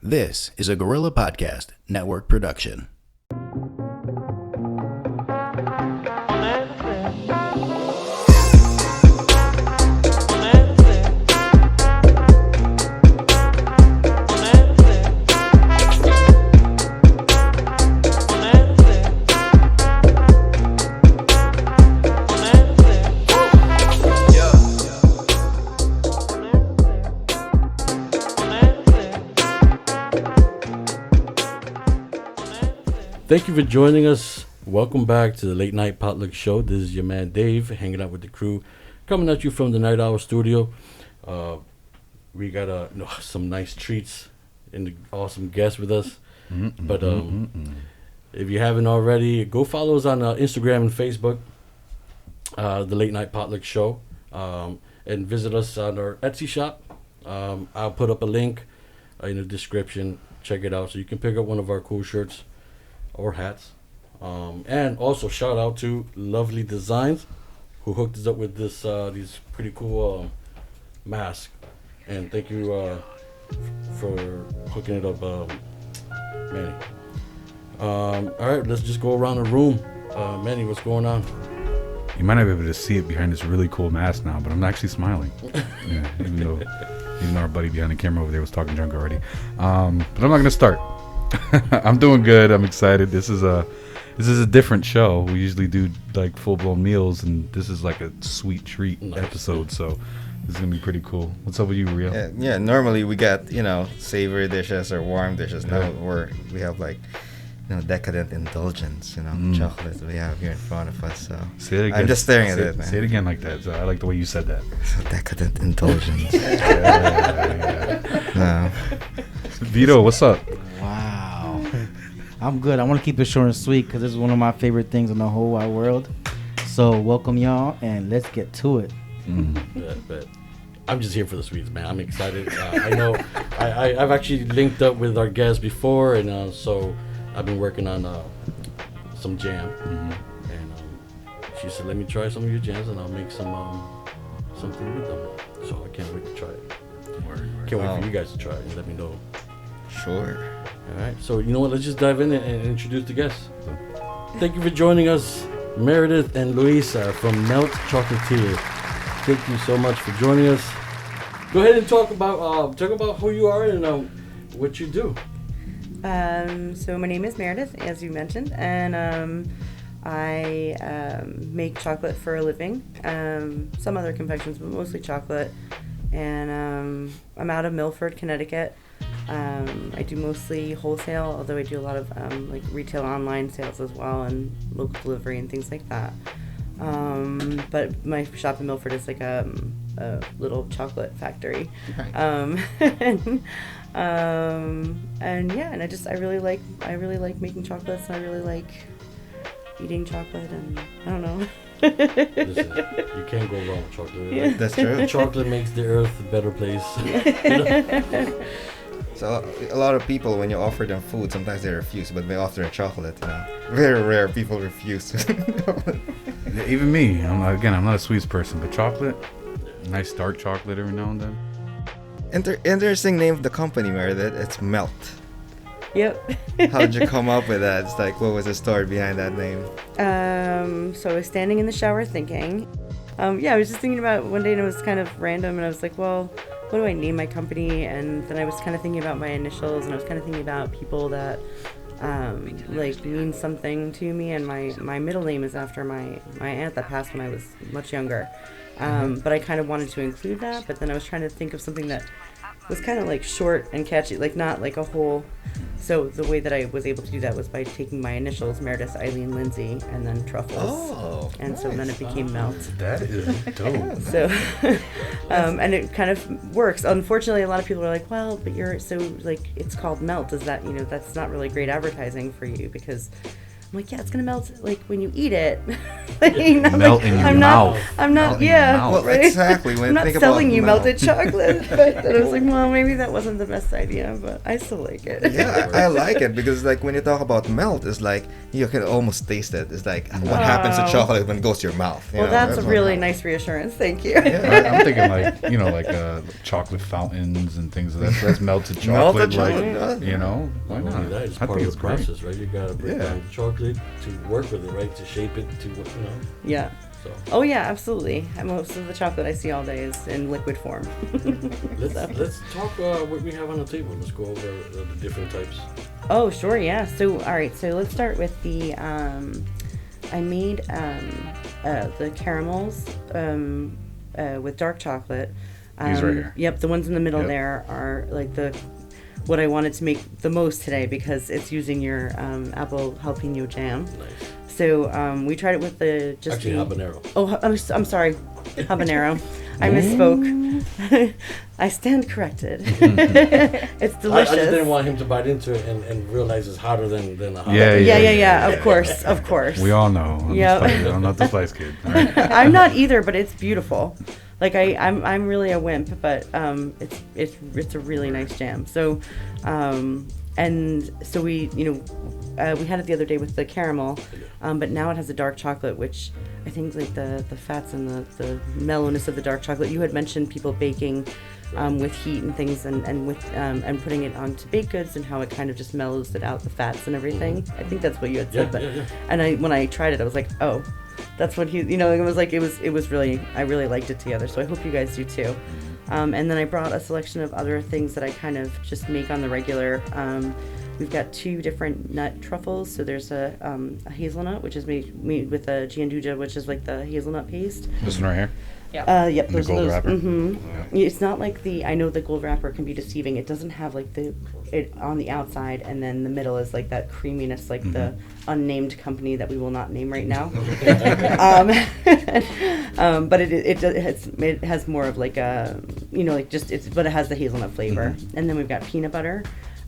This is a Gorilla Podcast Network production. Thank you for joining us. Welcome back to the Late Night PotLuck Show. This is your man Dave, hanging out with the crew, coming at you from the Night Hour studio. We got some nice treats and the awesome guests with us. If you haven't already, go follow us on Instagram and Facebook, the Late Night PotLuck Show, and visit us on our Etsy shop. I'll put up a link in the description. Check it out so you can pick up one of our cool shirts or hats. And also shout out to Lovely Designs, who hooked us up with this these pretty cool masks. And thank you for hooking it up, Manny. All right, let's just go around the room. Manny, what's going on? You might not be able to see it behind this really cool mask now, but I'm actually smiling. Yeah, even though our buddy behind the camera over there was talking junk already. But I'm not gonna start. I'm doing good. I'm excited. This is a different show. We usually do like full blown meals, and this is like a sweet treat episode. So this is gonna be pretty cool. What's up with you, Rio? Yeah. Normally we got savory dishes or warm dishes. Now we have like decadent indulgence. Chocolate we have here in front of us. So say it again. I'm just staring at it, man. Say it again like that. So I like the way you said that. So decadent indulgence. No. Vito, what's up? Wow. I'm good. I want to keep it short and sweet because this is one of my favorite things in the whole wide world. So welcome y'all, and let's get to it. But I'm just here for the sweets, man. I'm excited. I know I've actually linked up with our guests before, and so I've been working on some jam. And she said, let me try some of your jams, and I'll make something with them. So I can't wait to try it. Can't wait for you guys to try it and let me know. Sure. All right. So you know what? Let's just dive in and introduce the guests. Thank you for joining us, Meredith and Luisa from Chocolatier. Thank you so much for joining us. Go ahead and talk about who you are and what you do. So my name is Meredith, as you mentioned, and I make chocolate for a living. Some other confections, but mostly chocolate. And I'm out of Milford, Connecticut. I do mostly wholesale, although I do a lot of like retail online sales as well, and local delivery and things like that. But my shop in Milford is like a little chocolate factory. And I really like making chocolates, and I really like eating chocolate, and I don't know. Listen, you can't go wrong with chocolate. Yeah. That's true. Chocolate makes the earth a better place. So a lot of people, when you offer them food, sometimes they refuse. But when you offer them chocolate, very rare people refuse. Yeah, even me. I'm not a sweets person, but chocolate, nice dark chocolate every now and then. Interesting name of the company, Meredith. It's Melt. Yep. How'd you come up with that? It's like, what was the story behind that name? So I was standing in the shower thinking. I was just thinking about one day, and it was kind of random, and I was like, well, what do I name my company? And then I was kind of thinking about my initials, and I was kind of thinking about people that like mean something to me, and my middle name is after my aunt that passed when I was much younger. But I kind of wanted to include that, but then I was trying to think of something that was kind of like short and catchy, like not like a whole. So the way that I was able to do that was by taking my initials, Meredith Lindsay, and then Truffles. Oh, and nice. So then it became Melt. That is dope. So, and it kind of works. Unfortunately, a lot of people are like, well, but you're so like, it's called Melt. Is that, that's not really great advertising for you, because I'm like, yeah, it's gonna melt like when you eat it. Like, I'm Melt in your I'm mouth. I'm not. Melt in your Yeah, mouth. Well, right. exactly. When I'm not think selling about you melt. melted chocolate. But then I was like, well, maybe that wasn't the best idea, but I still like it. Yeah, I like it because like when you talk about melt, it's like you can almost taste it. It's like what happens to Wow. chocolate when it goes to your mouth. You Well, know, that's a what really happens. nice reassurance. Thank you. I'm thinking like chocolate fountains and things of that. That's melted chocolate. Melted chocolate, yeah. Why Not not? only that, it's I part think of it's the great. process, right? You gotta break Yeah. down the chocolate to work with it, right? To shape it, to Yeah. So Oh yeah, absolutely. And most of the chocolate I see all day is in liquid form. let's talk what we have on the table. Let's go over the different types. Oh sure, yeah. So all right, so let's start with the I made the caramels with dark chocolate. These right here. Yep, the ones in the middle Yep. there are like what I wanted to make the most today because it's using your apple jalapeno jam. Nice. So we tried it with the Actually, habanero. Oh, I'm sorry, habanero. I misspoke. I stand corrected. It's I delicious. just didn't want him to bite into it and realize it's hotter than a jalapeno. Yeah. Of course, of course. We all know. Yep. I'm not the Spice Kid. All right. I'm not either, but it's beautiful. Like I'm really a wimp, but it's a really nice jam. So, and so we had it the other day with the caramel, but now it has a dark chocolate, which I think like the fats and the mellowness of the dark chocolate. You had mentioned people baking with heat and things, and with and putting it onto baked goods and how it kind of just mellows it out, the fats and everything. I think that's what you had said. Yeah. And when I tried it, I was like, oh. That's what it was like. It was really, I really liked it together. So I hope you guys do too. And then I brought a selection of other things that I kind of just make on the regular. We've got 2 different nut truffles. So there's a hazelnut, which is made with a gianduja, which is like the hazelnut paste. This one right here. Yep, In the those gold wrapper? It's not like I know the gold wrapper can be deceiving. It doesn't have like it on the outside, and then the middle is like that creaminess, like the unnamed company that we will not name right now. But it has more of like a, but it has the hazelnut flavor. And then we've got peanut butter.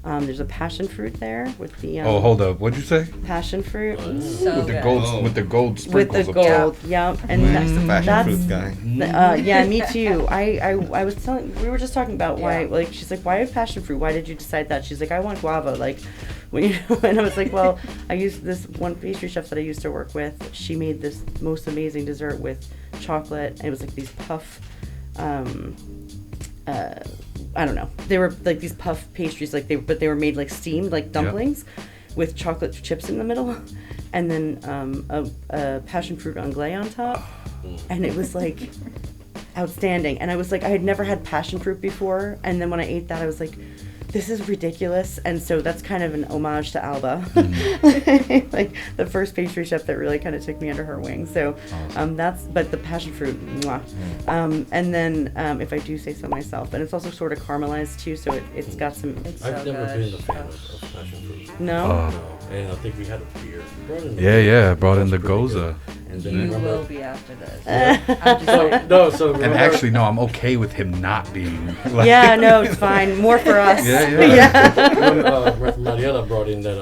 There's a passion fruit there with the Oh, hold up. What'd you say? passion fruit So With the good. gold, with the gold with sprinkles. the up top. gold. Yeah, and That's the passion that's fruit guy. yeah, me too. I was telling, we were just talking about why, Yeah. like, she's like, why passion fruit? Why did you decide that? She's like, I want guava. Like, when and I was like, well, I used this one pastry chef that I used to work with. She made this most amazing dessert with chocolate, and it was like these puff. I don't know. They were like these puff pastries, like they were made like steamed, like dumplings, with chocolate chips in the middle, and then a passion fruit anglais on top, and it was like outstanding. And I was like, I had never had passion fruit before, and then when I ate that, I was like, this is ridiculous. And so that's kind of an homage to Alba, like the first pastry chef that really kind of took me under her wing. So but the passion fruit, mwah. And then if I do say so myself, and it's also sort of caramelized too, so it's got some. It's so I've never good. been a fan of passion fruit. No. No, and I think we had a beer. We brought in the Yeah, beer. yeah. Brought in the That was pretty goza. good. And then You remember, will be after this. I'm just so like, no, so And remember- actually, no, I'm okay with him not being. Like, Yeah, no, it's fine. More for us. Yeah. when Mariela brought in that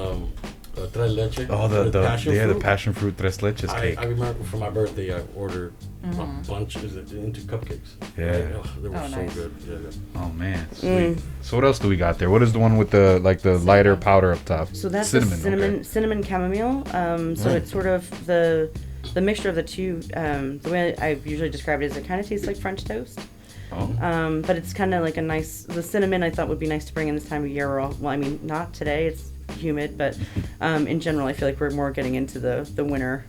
tres leche. Oh, with the fruit. passion fruit tres leches cake. I remember for my birthday I ordered a bunch into cupcakes. Yeah. Oh, they were Oh, so nice. good. Yeah. Oh man, sweet. So what else do we got there? What is the one with the lighter powder up top? So that's cinnamon. the cinnamon chamomile. So it's sort of the mixture of the two. The way I usually describe it is it kind of tastes like French toast. Oh. But it's kind of like the cinnamon I thought would be nice to bring in this time of year. Well, I mean, not today, it's humid, but in general, I feel like we're more getting into the winter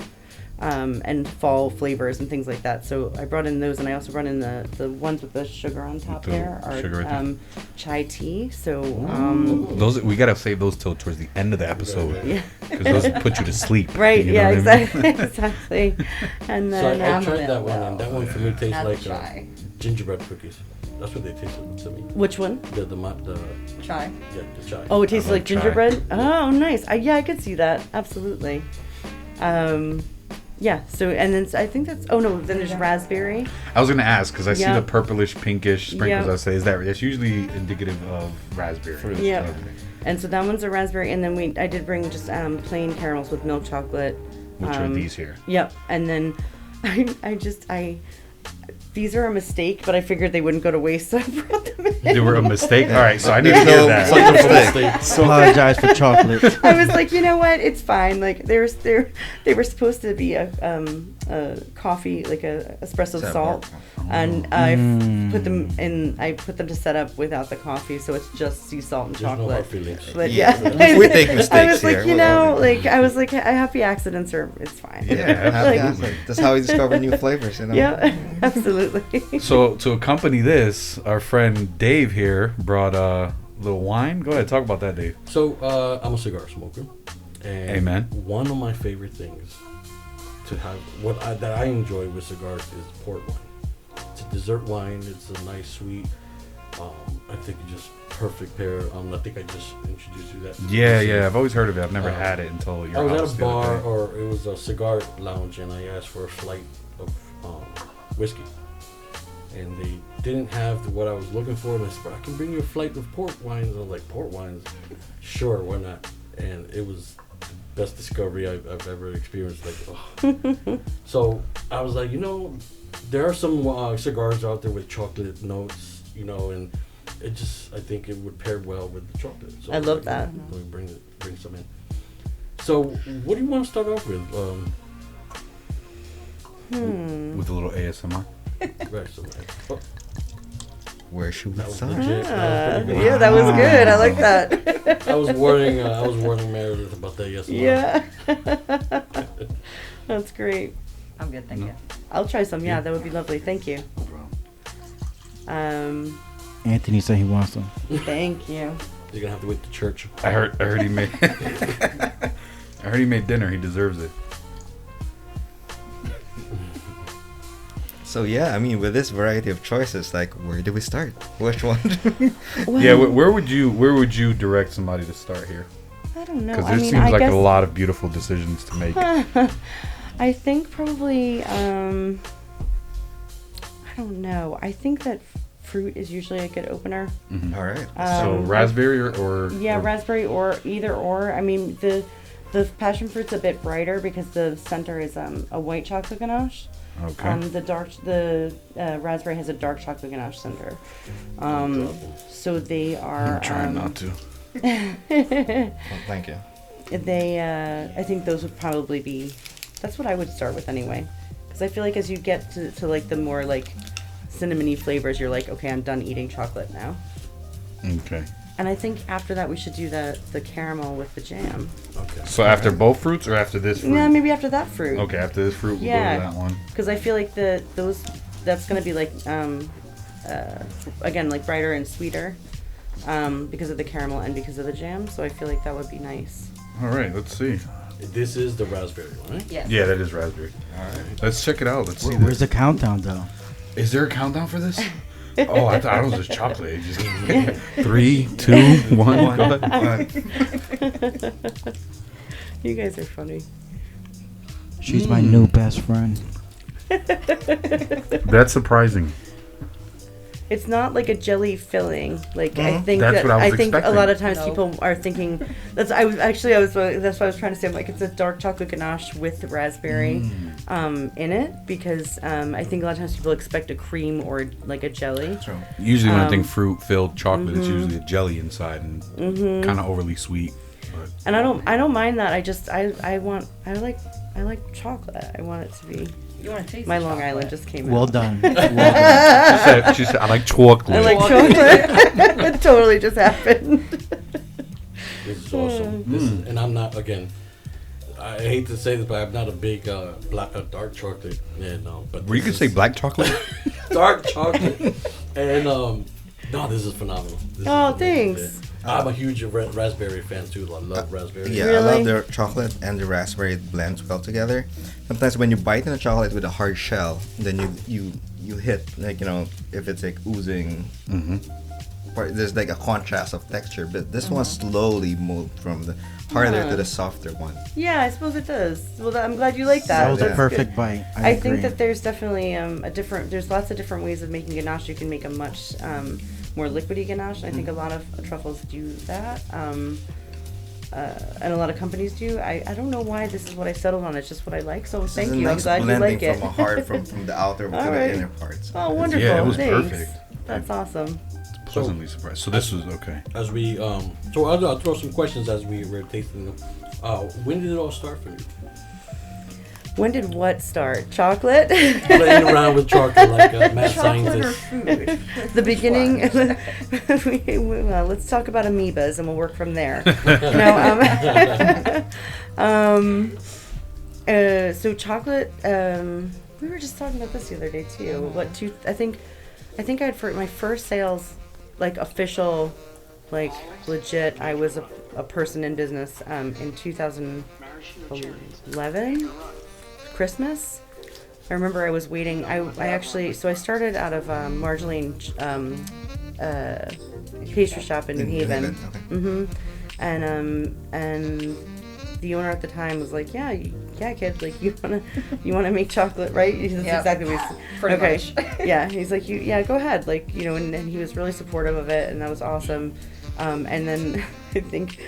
and fall flavors and things like that. So I brought in those, and I also brought in the ones with the sugar on top the there are sugar right there. chai tea. So Those we gotta save those till towards the end of the episode yeah. because those put you to sleep. Right, you know yeah, what I mean? exactly. And So then I tried that one, and that one for me tastes Not like chai. gingerbread cookies. That's what they tasted to me. which one? The Chai. chai. Oh, it tastes love like chai. gingerbread. Oh, nice. I could see that. Absolutely. Yeah. So and then I think that's. Oh no. Then there's raspberry. I was gonna ask because I see the Yep. purplish, pinkish sprinkles. Yep. I say, is that's usually indicative of raspberry? Fruit. Yeah. Okay. And so that one's a raspberry, and then I did bring just plain caramels with milk chocolate. Which are these here? Yep. And then these are a mistake, but I figured they wouldn't go to waste, so I brought them in. They were a mistake. All right, so I need to There's hear no that. such a mistake. Apologize for chocolate. I was like, you know what? It's fine. Like they were supposed to be a coffee, like a espresso Set salt, apart. and I put them in. I put them to set up without the coffee, so it's just sea salt and There's no chocolate. hard feelings. But Yeah. yeah, We take I mistakes was like, here. you know, like I was like, happy accidents are. It's fine. Yeah, Like- that's how we discover new flavors, you know. Yeah, absolutely. So to accompany this, our friend Dave here brought a little wine. Go ahead, talk about that, Dave. So I'm a cigar smoker, and Amen. one of my favorite things to have that I enjoy with cigars is port wine. It's a dessert wine. It's a nice sweet. I think it's just perfect pair. I think I just introduced you that. Yeah, I've always heard of it. I've never Uh, had it until your I was house at a the other bar, day. or it was a cigar lounge, and I asked for a flight of whiskey, and they didn't have what I was looking for. And I said, "I can bring you a flight of port wines." I was like, "Port wines? Sure, why not?" And it was the best discovery I've ever experienced. Like, oh. So I was like, there are some cigars out there with chocolate notes, and I think it would pair well with the chocolate. So I love that. Let me bring some in. So, what do you want to start off with? With a little ASMR. Right, so, oh, Where should we that was start? legit. That was pretty good. Yeah, that was good. I like that. I was warning Meredith about that yesterday. Yeah. That's great. I'm good, thank you. I'll try some. Yeah, that would be lovely. Thank you. No problem. Anthony said he wants some. Thank you. You're gonna have to wait to church. I heard he made. I heard he made dinner. He deserves it. So yeah, I mean, with this variety of choices, like, where do we start? Which one? Yeah, where would you direct somebody to start here? I don't know. Because I there mean, seems I like guess a lot of beautiful decisions to make. I think probably. I don't know. I think that fruit is usually a good opener. All right. So raspberry or Yeah, raspberry or either or. I mean, the passion fruit's a bit brighter because the center is a white chocolate ganache. Okay. The raspberry has a dark chocolate ganache center. So they are. I'm trying not to. Well, thank you. I think those would probably be. That's what I would start with anyway, because I feel like as you get to like the more like cinnamony flavors, you're like, okay, I'm done eating chocolate now. Okay. And I think after that we should do the caramel with the jam. Okay. So after both fruits or after this fruit? Yeah, maybe after that fruit. Okay, after this fruit, we'll Yeah. go to that one. Because I feel like that's gonna be like again like brighter and sweeter, because of the caramel and because of the jam. So I feel like that would be nice. All right, let's see. This is the raspberry one, right? Yes. Yeah, that is raspberry. All right. Let's check it out. Let's see Where's this. the countdown though? Is there a countdown for this? Oh, I thought it was just chocolate. Just 3, 2, 1. Go ahead. You guys are funny. She's my new best friend. That's surprising. It's not like a jelly filling. Like I think That's that what I was think a expecting. lot of times No. people are thinking that's that's what I was trying to say. I'm like, it's a dark chocolate ganache with raspberry in it because I think a lot of times people expect a cream or like a jelly. Usually when I think fruit-filled chocolate, it's usually a jelly inside and kind of overly sweet. But And I don't mind that. I like chocolate. I want it to be. You want to taste My the Long chocolate? Island just came Well out. done. she said, I like chocolate. I like chocolate. It totally just happened. This is awesome. This is, and I'm not, again, I hate to say this, but I'm not a big dark chocolate. Yeah, no. But Well, you could say black chocolate. dark chocolate. And no, this is phenomenal. This Oh, is amazing. thanks. I'm a huge raspberry fan too. I love raspberry. Yeah, I Really? love the chocolate and the raspberry blends well together. Sometimes when you bite in the chocolate with a hard shell, then you hit like if it's like oozing there's like a contrast of texture, but this one slowly moved from the harder to the softer one. Yeah, I suppose it does. Well, I'm glad you like that. That was a That's perfect good. bite. I think that there's definitely there's lots of different ways of making ganache. You can make a much more liquidy ganache. I think a lot of truffles do that. And a lot of companies do. I don't know why this is what I settled on. It's just what I like. So thank you. Nice I'm glad you like it. from a hard from the outer to All the right. inner parts. Oh, wonderful. Yeah, it was Thanks. perfect. That's awesome. Pleasantly surprised. So this was okay. As we so I'll throw some questions as we were tasting them. When did it all start for you? When did what start? Chocolate? Playing around with chocolate like a mad Chocolate or scientist. food? The beginning. Well, let's talk about amoebas and we'll work from there. So chocolate. We were just talking about this the other day too. I think I had for my first sales, like official, like legit. I was a person in business in 2011, Christmas. I remember I was waiting. I actually I started out of Marjolaine pastry shop in New Haven. Okay. And the owner at the time was like, yeah, kid, like you wanna make chocolate, right? That's Yep. exactly what he's Pretty okay. much. Yeah, he's like, go ahead, like, and he was really supportive of it, and that was awesome. And then I think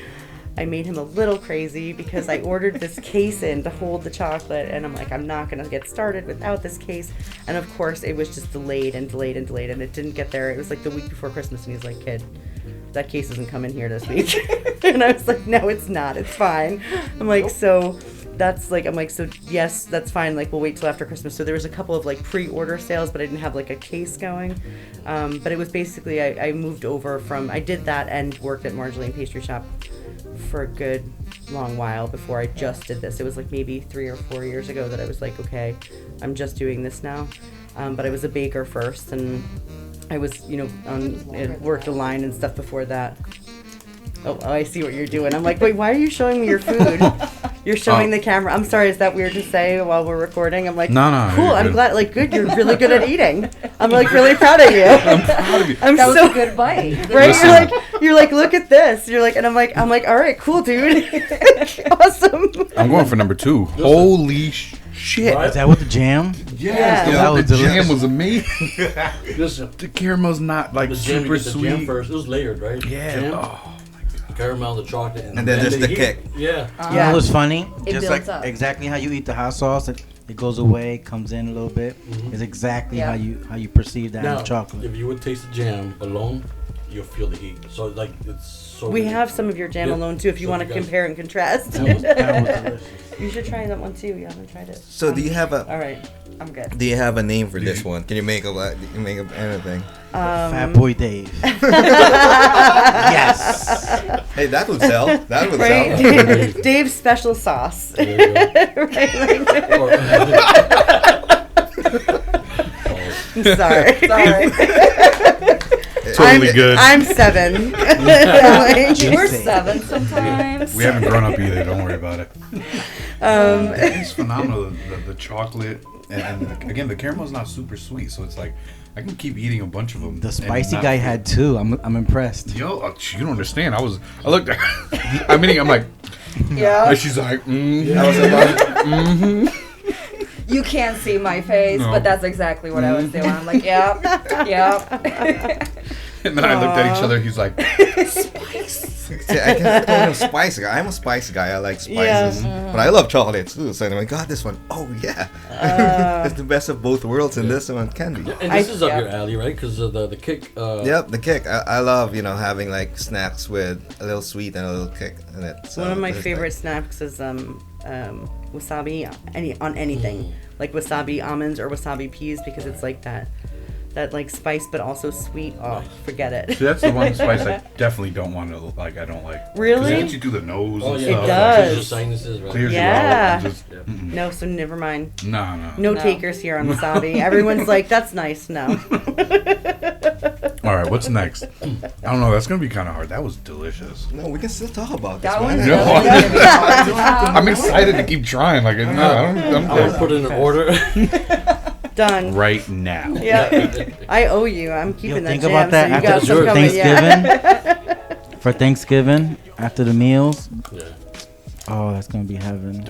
I made him a little crazy because I ordered this case in to hold the chocolate, and I'm like, I'm not gonna get started without this case. And of course, it was just delayed, and it didn't get there. It was like the week before Christmas, and he's like, kid, that case isn't coming here this week. And I was like, no, it's not. It's fine. I'm like, so yes, that's fine. Like, we'll wait till after Christmas. So there was a couple of like pre-order sales, but I didn't have like a case going. But it was basically, I moved over I did that and worked at Marjolaine Pastry Shop for a good long while before I just did this. It was like maybe 3 or 4 years ago that I was like, okay, I'm just doing this now. But I was a baker first, and I was, worked a line and stuff before that. Oh, I see what you're doing. I'm like, wait, why are you showing me your food? You're showing the camera. I'm sorry, is that weird to say while we're recording? I'm like, No, cool, you're I'm good. glad, like, good, you're really good at eating. I'm like really proud of you. I'm That was so a good bite. right. Listen. You're like, look at this. You're like, and I'm like, all right, cool, dude. Awesome. I'm going for number 2. Holy shit. Right? Is that with the jam? Yeah. That was the jam delicious. was amazing. Listen, The caramel's not like the jam, super you get the jam sweet. first. It was layered, right? Yeah. Jam, Oh. the caramel, the chocolate, And then there's the heat. kick. Yeah. You know what's funny? It Just builds like up. exactly how you eat the hot sauce, it goes away, comes in a little bit. It's exactly Yeah. how you perceive that in Now, the chocolate. if you would taste the jam alone, you'll feel the heat. So like it's so. We good. have some of your jam Yeah. alone too, if you So want to you guys- compare and contrast. That was delicious. You should try that one too. You haven't tried it. So do you have All right, I'm good. a name for this one? Can you make up anything? Fat Boy Dave. Yes. Hey, that would sell. That would Right, sell. Dave's special sauce. There you go. Or- I'm sorry. Totally good. I'm 7. We're 7 sometimes. We haven't grown up either. Don't worry about it. It's phenomenal. The chocolate and again the caramel's not super sweet, so it's like I can keep eating a bunch of them. The and spicy not guy feel- had 2. I'm impressed. Yo, you don't understand. I looked at I'm eating. I'm like, Yeah. and she's like, You can't see my face, No. but that's exactly what I was doing. I'm like, yep. and then I looked at each other. He's like, See, I can't call him a spice guy. I'm a spice guy. I like spices, but I love chocolate too. So I'm like, God, this one. Oh yeah, it's the best of both worlds, and this one can be. and this is up your alley, right? Because the kick. Yep, the kick. I love having like snacks with a little sweet and a little kick in it. So One of my it's favorite like- snacks is wasabi on anything, like wasabi almonds or wasabi peas, because it's like that like spice but also sweet. Oh, forget it. so that's the one spice I definitely don't want to like. I don't like. 'Cause Really? it gets you through the nose Oh and yeah, stuff. It does. Clears your sinuses, right? Clears Yeah. you out. And just, No, so never mind. no. No No. takers here on wasabi. Everyone's like, that's nice. No. All right, what's next? I don't know. That's gonna be kind of hard. That was delicious. No, we can still talk about this. That man. one's No. really good. I'm excited to keep trying. Like, no, I would put in an order. Done. right now. Yeah. I owe you. I'm keeping that Think jam. about that so you got after some coming. Yeah. Thanksgiving. For Thanksgiving, after the meals. Yeah. Oh, that's gonna be heaven.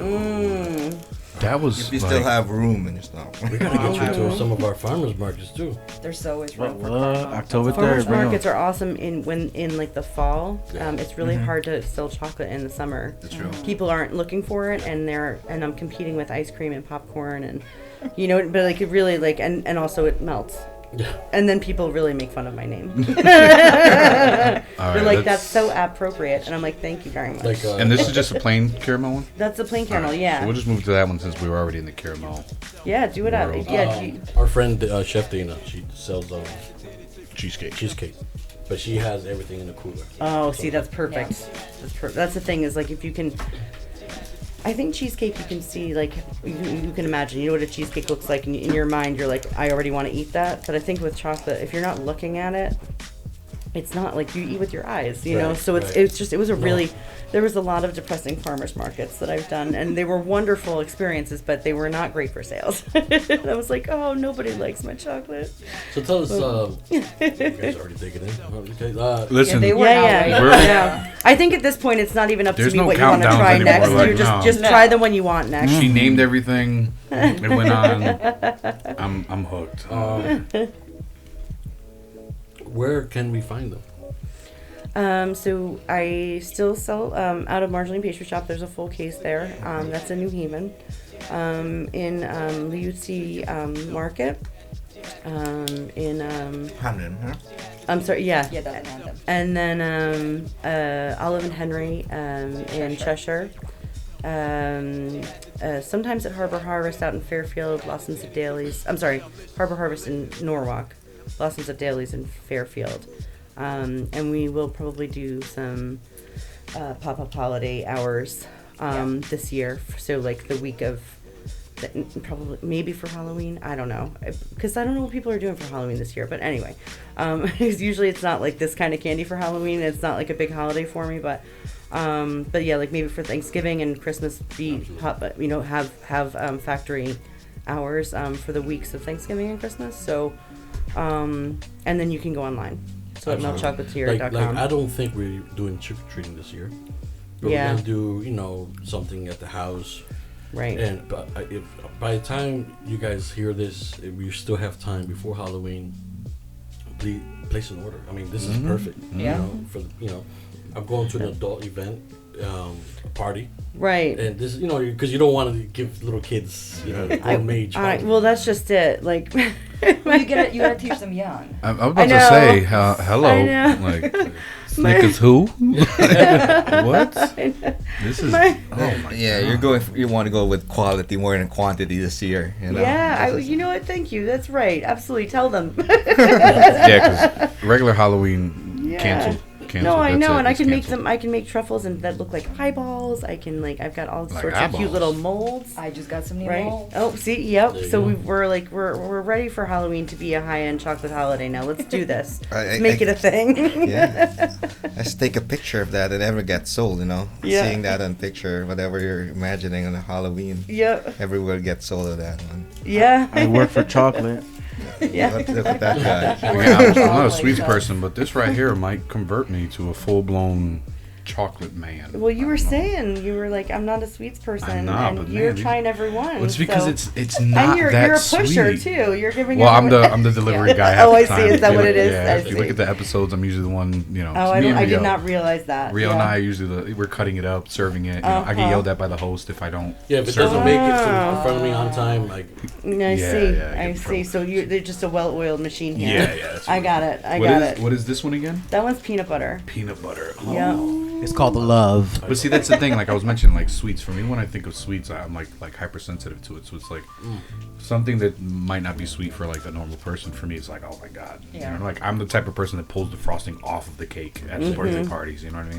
That was If you like, still have room in your stomach. We gotta get you to some of our farmers markets too. There's always room for October 3rd. Farmers bring 'em. markets are awesome in like the fall. Yeah. It's really hard to sell chocolate in the summer. That's true. People aren't looking for it, and I'm competing with ice cream and popcorn, and but like it really like and also it melts. Yeah. And then people really make fun of my name. all They're right, like, that's so appropriate. And I'm like, thank you very much. Like, And this is just a plain caramel one. That's the plain caramel, So yeah. we'll just move to that one since we were already in the caramel Yeah, do it up. World. Yeah, our friend Chef Dana, she sells cheesecake. cheesecake, but she has everything in a cooler. oh, see, that's perfect. That's the thing is like if you can. I think cheesecake you can see like you can imagine. You know what a cheesecake looks like, and in your mind you're like, I already want to eat that. But I think with chocolate, if you're not looking at it, it's not like you eat with your eyes, you know. Right, So right. it was a really there was a lot of depressing farmers markets that I've done, and they were wonderful experiences, but they were not great for sales. I was like, oh, nobody likes my chocolate. So tell us, you guys already digging in. Okay, Listen, they were Yeah, out, We're- right? yeah. I think at this point it's not even up There's to me no what you want to countdowns try anymore, next. like, You're no. just No. try the one you want next. she named everything. It went on. I'm hooked. where can we find them? So I still sell out of Marjorie Pastry Shop. There's a full case there. That's in New Haven. In Lilu Market. In Hamden, huh? I'm sorry, yeah. Yeah, that's random. And then Olive and Henry in Cheshire. Sometimes at Harbor Harvest out in Fairfield, Blossoms at Daly's. I'm sorry, Harbor Harvest in Norwalk, Blossoms at Daly's in Fairfield. And we will probably do some pop-up holiday hours this year. So like the week of, probably maybe for Halloween. I don't know, because I don't know what people are doing for Halloween this year. But anyway, because usually it's not like this kind of candy for Halloween. It's not like a big holiday for me, but yeah, like maybe for Thanksgiving and Christmas, have factory hours for the weeks of Thanksgiving and Christmas. So, and then you can go online. So at melchocolatier.com. Like, I don't think we're doing trick or treating this year. But Yeah. we're gonna do, something at the house. Right. And but if by the time you guys hear this, if you still have time before Halloween, please place an order. I mean, this is perfect. Yeah. I'm going to an adult event, party, Right. and this, because you don't want to give little kids, gourmet chocolate. Well, that's just it. Like, Well, you gotta teach them young. I was about to know. say, hello. I know. Like, Snickers who? What? This is. Oh my Yeah, God. you want to go with quality more than quantity this year. You know? yeah, you know what? Thank you. That's right. Absolutely. Tell them. Yeah, because regular Halloween Yeah. canceled. No, I That's know, it, and I it's can make canceled. them. I can make truffles and that look like eyeballs. I can I've got all Like sorts of cute eyeballs. little molds. I just got some new Right. molds. Oh, see, yep. There you So go. we're ready for Halloween to be a high-end chocolate holiday. Now let's do this. I- Make it a thing. Yeah. Let's take a picture of that. It never gets sold, Yeah. Seeing that on picture, whatever you're imagining on Halloween, Yep. everywhere gets sold of that one. Yeah. I work for chocolate. Yeah. Look at that guy. Again, I'm not a Chocolate sweets stuff. person, but this right here might convert me to a full-blown chocolate man. Well, you I were don't know. saying you were like, I'm not a sweets person, I'm not, but and you're man, trying every one. Well, it's because so- it's not and you're that a pusher sweet. too. You're giving. Well, I'm everyone- the delivery Yeah. guy. half Oh, the I see. time. Is that what it is? Yeah, I if you look see. at the episodes, I'm usually the one. Oh, it's me and I did Rio. not realize that. Rio yeah. and I are usually we're cutting it up, serving it. I get Uh-huh. yelled at by the host if I don't. Yeah, if it serve doesn't it. make it in front of me on time, like I Yeah, see. yeah, I I get see. trouble. So they're just a well-oiled machine here. Yeah, yeah. that's I what got it it. I What got is- it. What is this one again? That one's peanut butter. Peanut butter. Yeah. It's called love. But see, that's the thing. Like I was mentioning, like sweets. For me, when I think of sweets, I'm like hypersensitive to it. So it's like something that might not be sweet for like a normal person. For me, it's like, oh my god. Yeah. Like I'm the type of person that pulls the frosting off of the cake at birthday parties. You know what I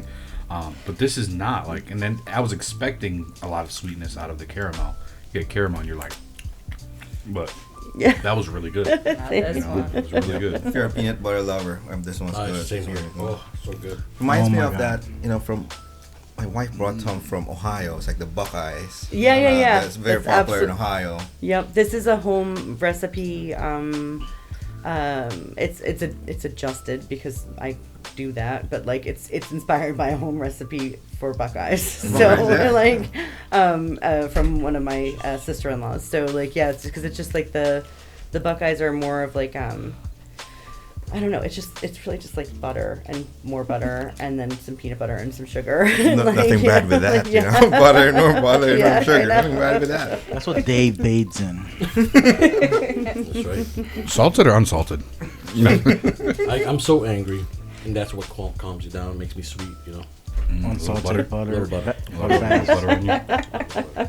mean? But this is not like. And then I was expecting a lot of sweetness out of the caramel. You get caramel, and you're like, but Yeah. that was really good. Not this You know, one. it was really good. If you're a peanut butter lover, this one's good. same here. It's really good. Oh, so good. Reminds Oh me my of God. that, from my wife brought some from Ohio. It's like the Buckeyes. Yeah. It's very That's popular in Ohio. Yep, this is a home recipe. It's adjusted because I do that, but like it's inspired by a home recipe for Buckeyes. So Right, like from one of my sister-in-laws. So like yeah, it's because it's just like the Buckeyes are more of like I don't know. It's really just like butter and more butter, and then some peanut butter and some sugar. Nothing bad with that, you know. Butter, no sugar. Nothing bad with that. That's what Dave bathes in. That's right. Salted or unsalted? I'm so angry, and that's what calms you down. It makes me sweet, you know. Unsalted butter. Little butter. Butter on you.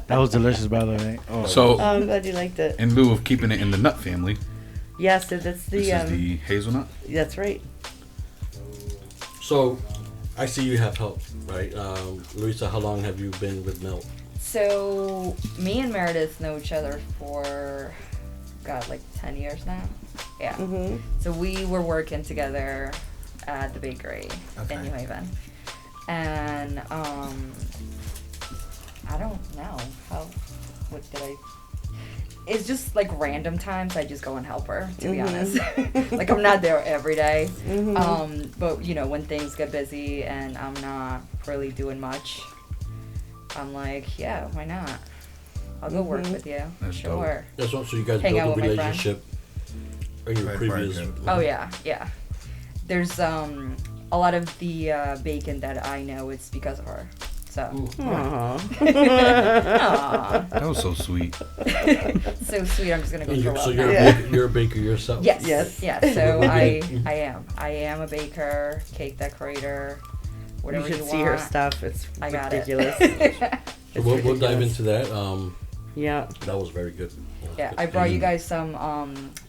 That was delicious, by the way. Oh. So, I'm glad you liked it. in lieu of keeping it in the nut family, Yeah, so that's the this is the hazelnut. that's right. So, I see you have help, right? Luisa, how long have you been with Mel? So me and Meredith know each other for, God, like 10 years now. Yeah. Mhm. So we were working together at the bakery in New Haven, and I don't know what did I. It's just like random times I just go and help her, to be honest. Like I'm not there every day. But you know, when things get busy and I'm not really doing much, I'm like, yeah, why not? I'll go work with you. That's Sure. That's what, so you guys Hang out built a with my friend. relationship in your Right, previous. right. Oh yeah. There's a lot of the bacon that I know it's because of her. So Aw. Aw, That was so sweet. so sweet. I'm just gonna go And throw so up you're, now. you're a baker yourself. Yes. Yes. Yeah. So I am a baker, cake decorator, whatever You you should see her want. stuff. It's I got ridiculous. it. So we'll dive into that. Yeah. That was very good. Yeah, I brought you guys some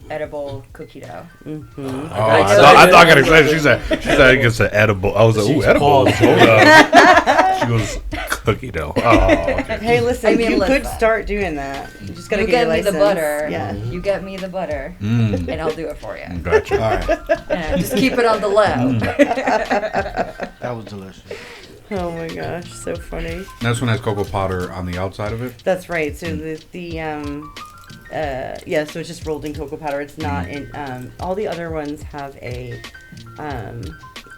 edible cookie dough. Oh, I I thought I got excited. She said it's an edible. I was like, ooh, She's edible. paused. Hold up. She goes, cookie dough. Oh, okay. Hey, listen, I mean, you could listen. start doing that. You just gotta You get get your me license. the butter. Yeah. You get me the butter, Mm. and I'll do it for you. Gotcha. All right. And just keep it on the low. That was delicious. Oh my gosh, so funny. This one has cocoa powder on the outside of it. That's right. So yeah, so it's just rolled in cocoa powder. It's not in all the other ones have a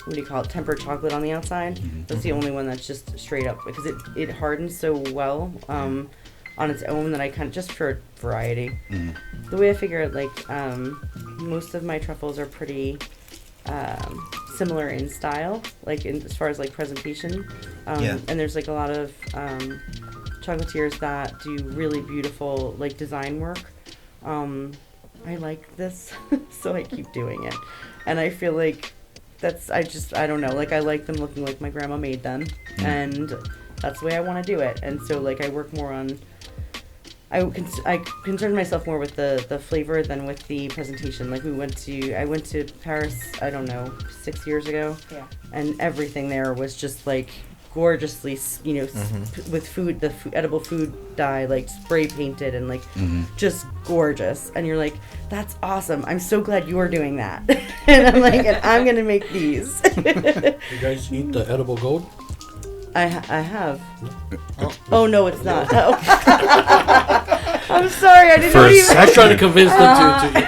what do you call it? Tempered chocolate on the outside. That's the only one that's just straight up because it hardens so well on its own that I kind of just for variety. The way I figure it, like most of my truffles are pretty similar in style, like as far as like presentation. And there's like a lot of chocolatiers that do really beautiful like design work. I like this, so I keep doing it, and I feel like I don't know, like I like them looking like my grandma made them, and that's the way I want to do it. And so like I work more on. I concern myself more with the flavor than with the presentation. Like I went to Paris, I don't know, 6 years ago. Yeah. And everything there was just like gorgeously, with food, edible food dye, like spray painted and like just gorgeous. And you're like, that's awesome. I'm so glad you're doing that. And I'm like, and I'm going to make these. You guys eat the edible gold? I have. Oh no, it's not. Oh. I'm sorry, I didn't For a even. I was trying to convince them to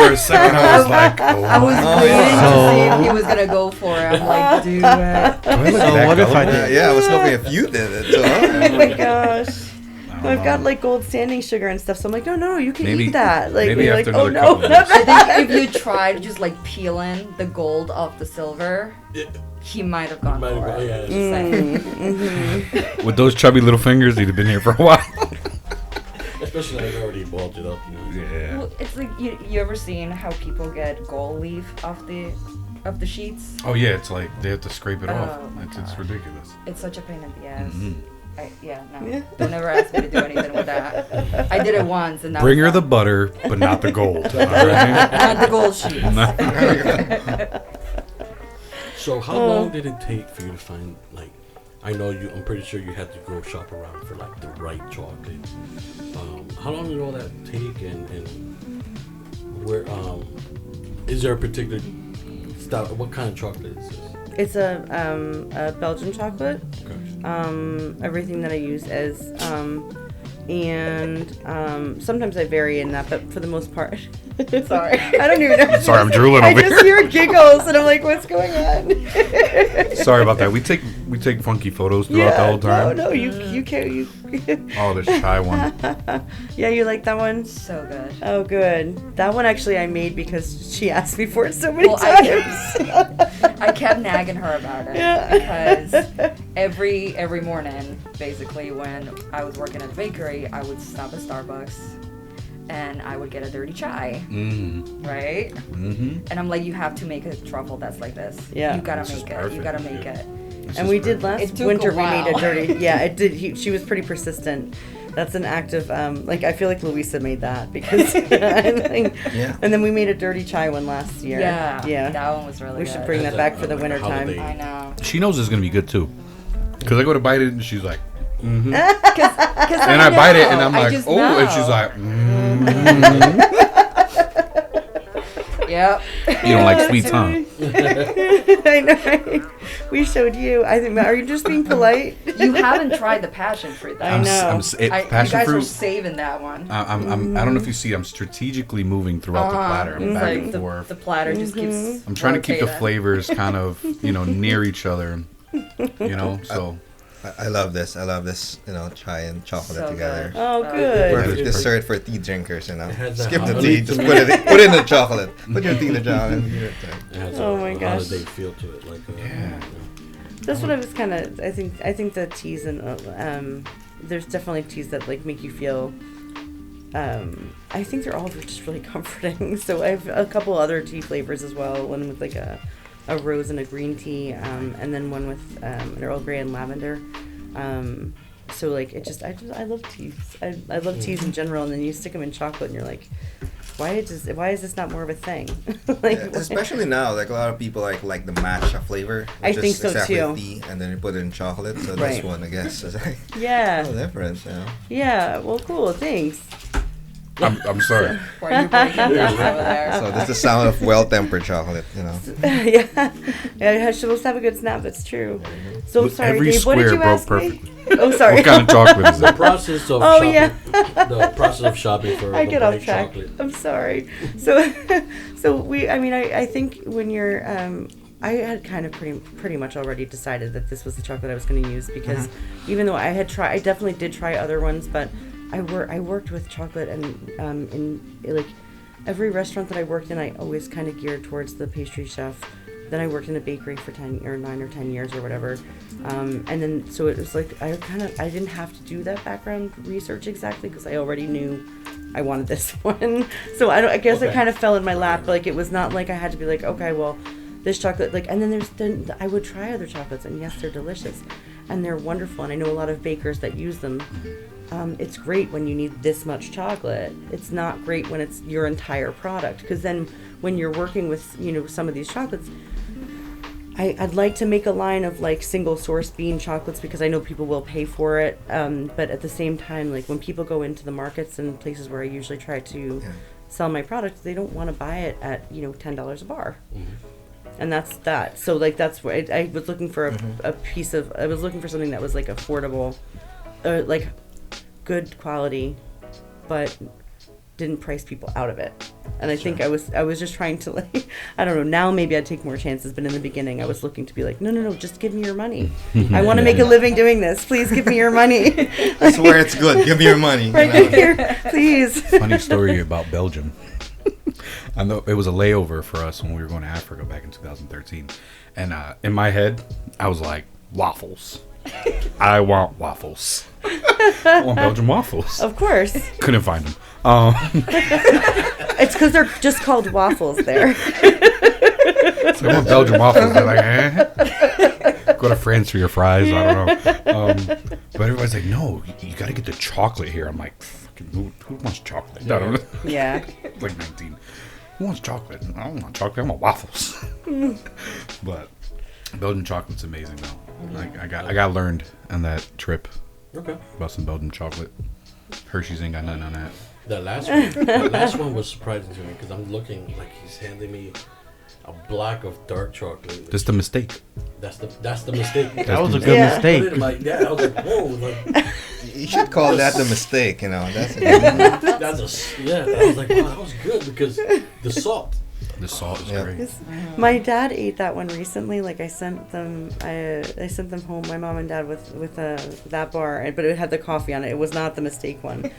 For a second, I was like, oh, I was my waiting So- to see if he was gonna go for it. I'm like, do it. Do I look So that what if I colorful? did? Yeah, I was hoping if you did it. So, Oh my gosh. I don't I've know. got like gold standing sugar and stuff, so I'm like, no, you can Maybe- eat that. Like, maybe you're after like, oh another no. couple years. I think if you tried just like peeling the gold off the silver, he might have gone Might have for gone- it. yeah. Just saying. With those chubby little fingers, he'd have been here for a while. Especially like already balled it up, you know. Yeah. Well, it's like you ever seen how people get gold leaf off the sheets? Oh yeah, it's like they have to scrape it off. Oh, my It's God. ridiculous. It's such a pain in the ass. Mhm. No. Yeah. Don't ever ask me to do anything with that. I did it once and that Bring was her the fun. butter, but not the gold. All right? Not the gold sheets. So how long did it take for you to find, like, I know I'm pretty sure you had to go shop around for like the right chocolate. How long did all that take, and where, is there a particular style, what kind of chocolate is this? It's a Belgian chocolate. Okay. everything that I use is. And sometimes I vary in that, but for the most part, sorry, I don't even know. Sorry, I'm drooling I over just here. hear giggles, and I'm like, "What's going on?" Sorry about that. We take funky photos throughout the whole time. No, you can't. You. Oh, the shy one. Yeah, you like that one? So good. Oh, good. That one actually I made because she asked me for it so many Well, times. I kept nagging her about it because every morning, basically, when I was working at the bakery, I would stop at Starbucks and I would get a dirty chai, right? Mm-hmm. And I'm like, you have to make a truffle that's like this. Yeah. You gotta This is make it. perfect, You gotta make yeah. it. And we did It last took winter. a We made a while. dirty. Yeah, it did. She was pretty persistent. That's an act of like I feel like Luisa made that because Yeah. And then we made a dirty chai one last year. Yeah. That one was really We good. should bring that back for the winter time. holiday. I know. She knows it's gonna be good too. Cause I go to bite it and she's like, Cause and I bite it and I'm I like, just oh, know. and she's like, Yep. you don't like sweets, huh? I know. Right? We showed you. I think. Are you just being polite? You haven't tried the passion fruit though. I know. You Passion guys are fruit. saving that one. I don't know if you see. I'm strategically moving throughout the platter. I'm It's back like and forth. the platter just keeps. I'm trying to keep the rotating. flavors kind of, near each other. So I love this. I love this, chai and chocolate So together. good. Oh, That good. is Dessert for tea drinkers, has that Skip the holiday tea, just to put it in the chocolate. Put your tea in the chocolate. It has Oh a my gosh. holiday feel to it, like That's what I was kind of. I think the teas and there's definitely teas that like make you feel. I think they're all just really comforting. So I have a couple other tea flavors as well. One with like a rose and a green tea, and then one with an Earl Grey and lavender. So like I love teas. I love teas in general, and then you stick them in chocolate, and you're like, why is this not more of a thing? Like, Yeah, especially now, like a lot of people like the matcha flavor. I which think is so, exactly too. Tea, and then you put it in chocolate. So Right. this one, I guess, is like yeah, a difference. yeah. Well, cool. Thanks. I'm sorry. Why are you breaking this over there? So this is the sound of well-tempered chocolate. Yeah, I supposed to have a good snap. That's true. So sorry, Every Dave. What did square you broke ask perfectly. me? Oh, sorry. What kind of chocolate is the it? process of Oh, shopping. yeah. The process of shopping for I the get off white track. chocolate. I'm sorry. So I think when you're I had kind of pretty much already decided that this was the chocolate I was going to use because even though I definitely did try other ones, but I worked with chocolate and in like every restaurant that I worked in, I always kind of geared towards the pastry chef. Then I worked in a bakery for 9 or 10 years or whatever, and then so it was like I didn't have to do that background research exactly because I already knew I wanted this one. So I guess it kind of fell in my lap. Like it was not like I had to be like, okay, well, this chocolate like, and then I would try other chocolates, and yes, they're delicious, and they're wonderful, and I know a lot of bakers that use them. It's great when you need this much chocolate. It's not great when it's your entire product, because then when you're working with some of these chocolates, I'd like to make a line of like single source bean chocolates because I know people will pay for it. But at the same time, like when people go into the markets and places where I usually try to sell my products, they don't want to buy it at $10 a bar. And that's that. So like that's where I was looking for a piece of. I was looking for something that was like affordable, like good quality, but didn't price people out of it. And I think I was just trying to like, I don't know, now maybe I'd take more chances, but in the beginning I was looking to be like, no, just give me your money. I want to make a living doing this. Please give me your money. I swear it's good. Give me your money. Right here, please. Funny story about Belgium. I know it was a layover for us when we were going to Africa back in 2013. And in my head, I was like, waffles. I want waffles. I want Belgian waffles. Of course. Couldn't find them. It's because they're just called waffles there. So I want Belgian waffles. They're like, eh. Go to France for your fries. I don't know. But everybody's like, no, you got to get the chocolate here. I'm like, fucking, who wants chocolate? I don't know. Yeah. Like 19. Who wants chocolate? I don't want chocolate. I want waffles. But Belgian chocolate's amazing though. Like I got learned on that trip about some Belgian chocolate. Hershey's ain't got nothing on that. The last one was surprising to me because I'm looking like he's handing me a block of dark chocolate. Just a mistake. That's the mistake. That was a good mistake. I was like, whoa, like, You should call that the mistake, you know. That's I was like, wow, that was good because the salt. The salt is Yeah. great. My dad ate that one recently. Like I sent them home. My mom and dad with that bar, but it had the coffee on it. It was not the mistake one.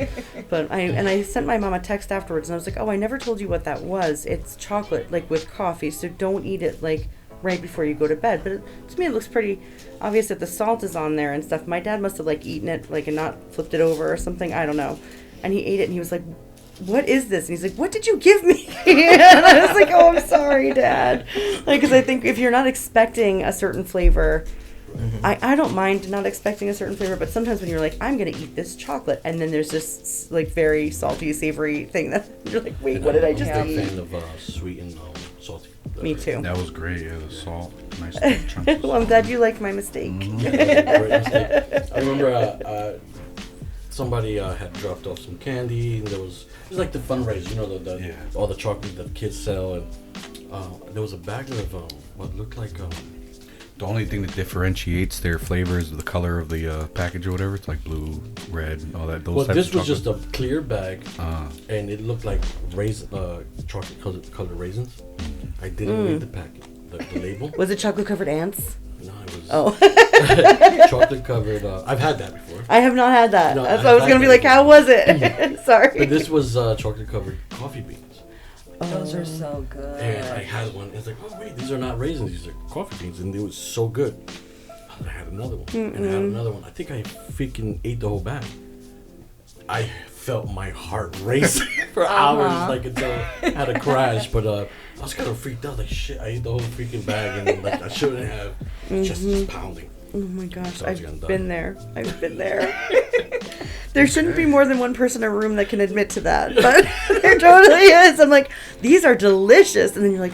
But I sent my mom a text afterwards, and I was like, oh, I never told you what that was. It's chocolate like with coffee, so don't eat it like right before you go to bed. But to me, it looks pretty obvious that the salt is on there and stuff. My dad must have like eaten it like and not flipped it over or something. I don't know. And he ate it, and he was like, what is this? And he's like, what did you give me? And I was like, oh, I'm sorry, Dad. Like, because I think if you're not expecting a certain flavor, I don't mind not expecting a certain flavor, but sometimes when you're like, I'm going to eat this chocolate, and then there's this, like, very salty, savory thing that you're like, wait, what did I just I'm a eat? fan of sweet and salty. Me too. That was great. Yeah, the salt. Nice thick chunks of Well, I'm salt. glad you liked my mistake. Great mistake. I remember somebody had dropped off some candy, and it was like the fundraiser, you know, Yeah. all the chocolate that kids sell, and there was a bag of what looked like The only thing that differentiates their flavor is the color of the package or whatever. It's like blue, red, all that. Those well, types this of was just chocolate. a clear bag, Ah. and it looked like chocolate colored raisins. I didn't read the packet, the label. Was it chocolate covered ants? No, it was Oh, chocolate covered. I've had that before. I have not had that. No, That's I've why I was had going to be that like, before. how was it? Sorry. But this was chocolate covered coffee beans. Those are so good. And I had one. It's like, oh wait, these are not raisins. These are coffee beans, and it was so good. And I had another one, and I had another one. I think I freaking ate the whole bag. I felt my heart racing for hours, like until I had a crash. But I was kind of freaked out. Like shit, I ate the whole freaking bag, and like I shouldn't have. Just pounding. Oh my gosh, So I was gonna I've die. been there. I've been there. There shouldn't be more than one person in a room that can admit to that, but there totally is. I'm like, these are delicious, and then you're like,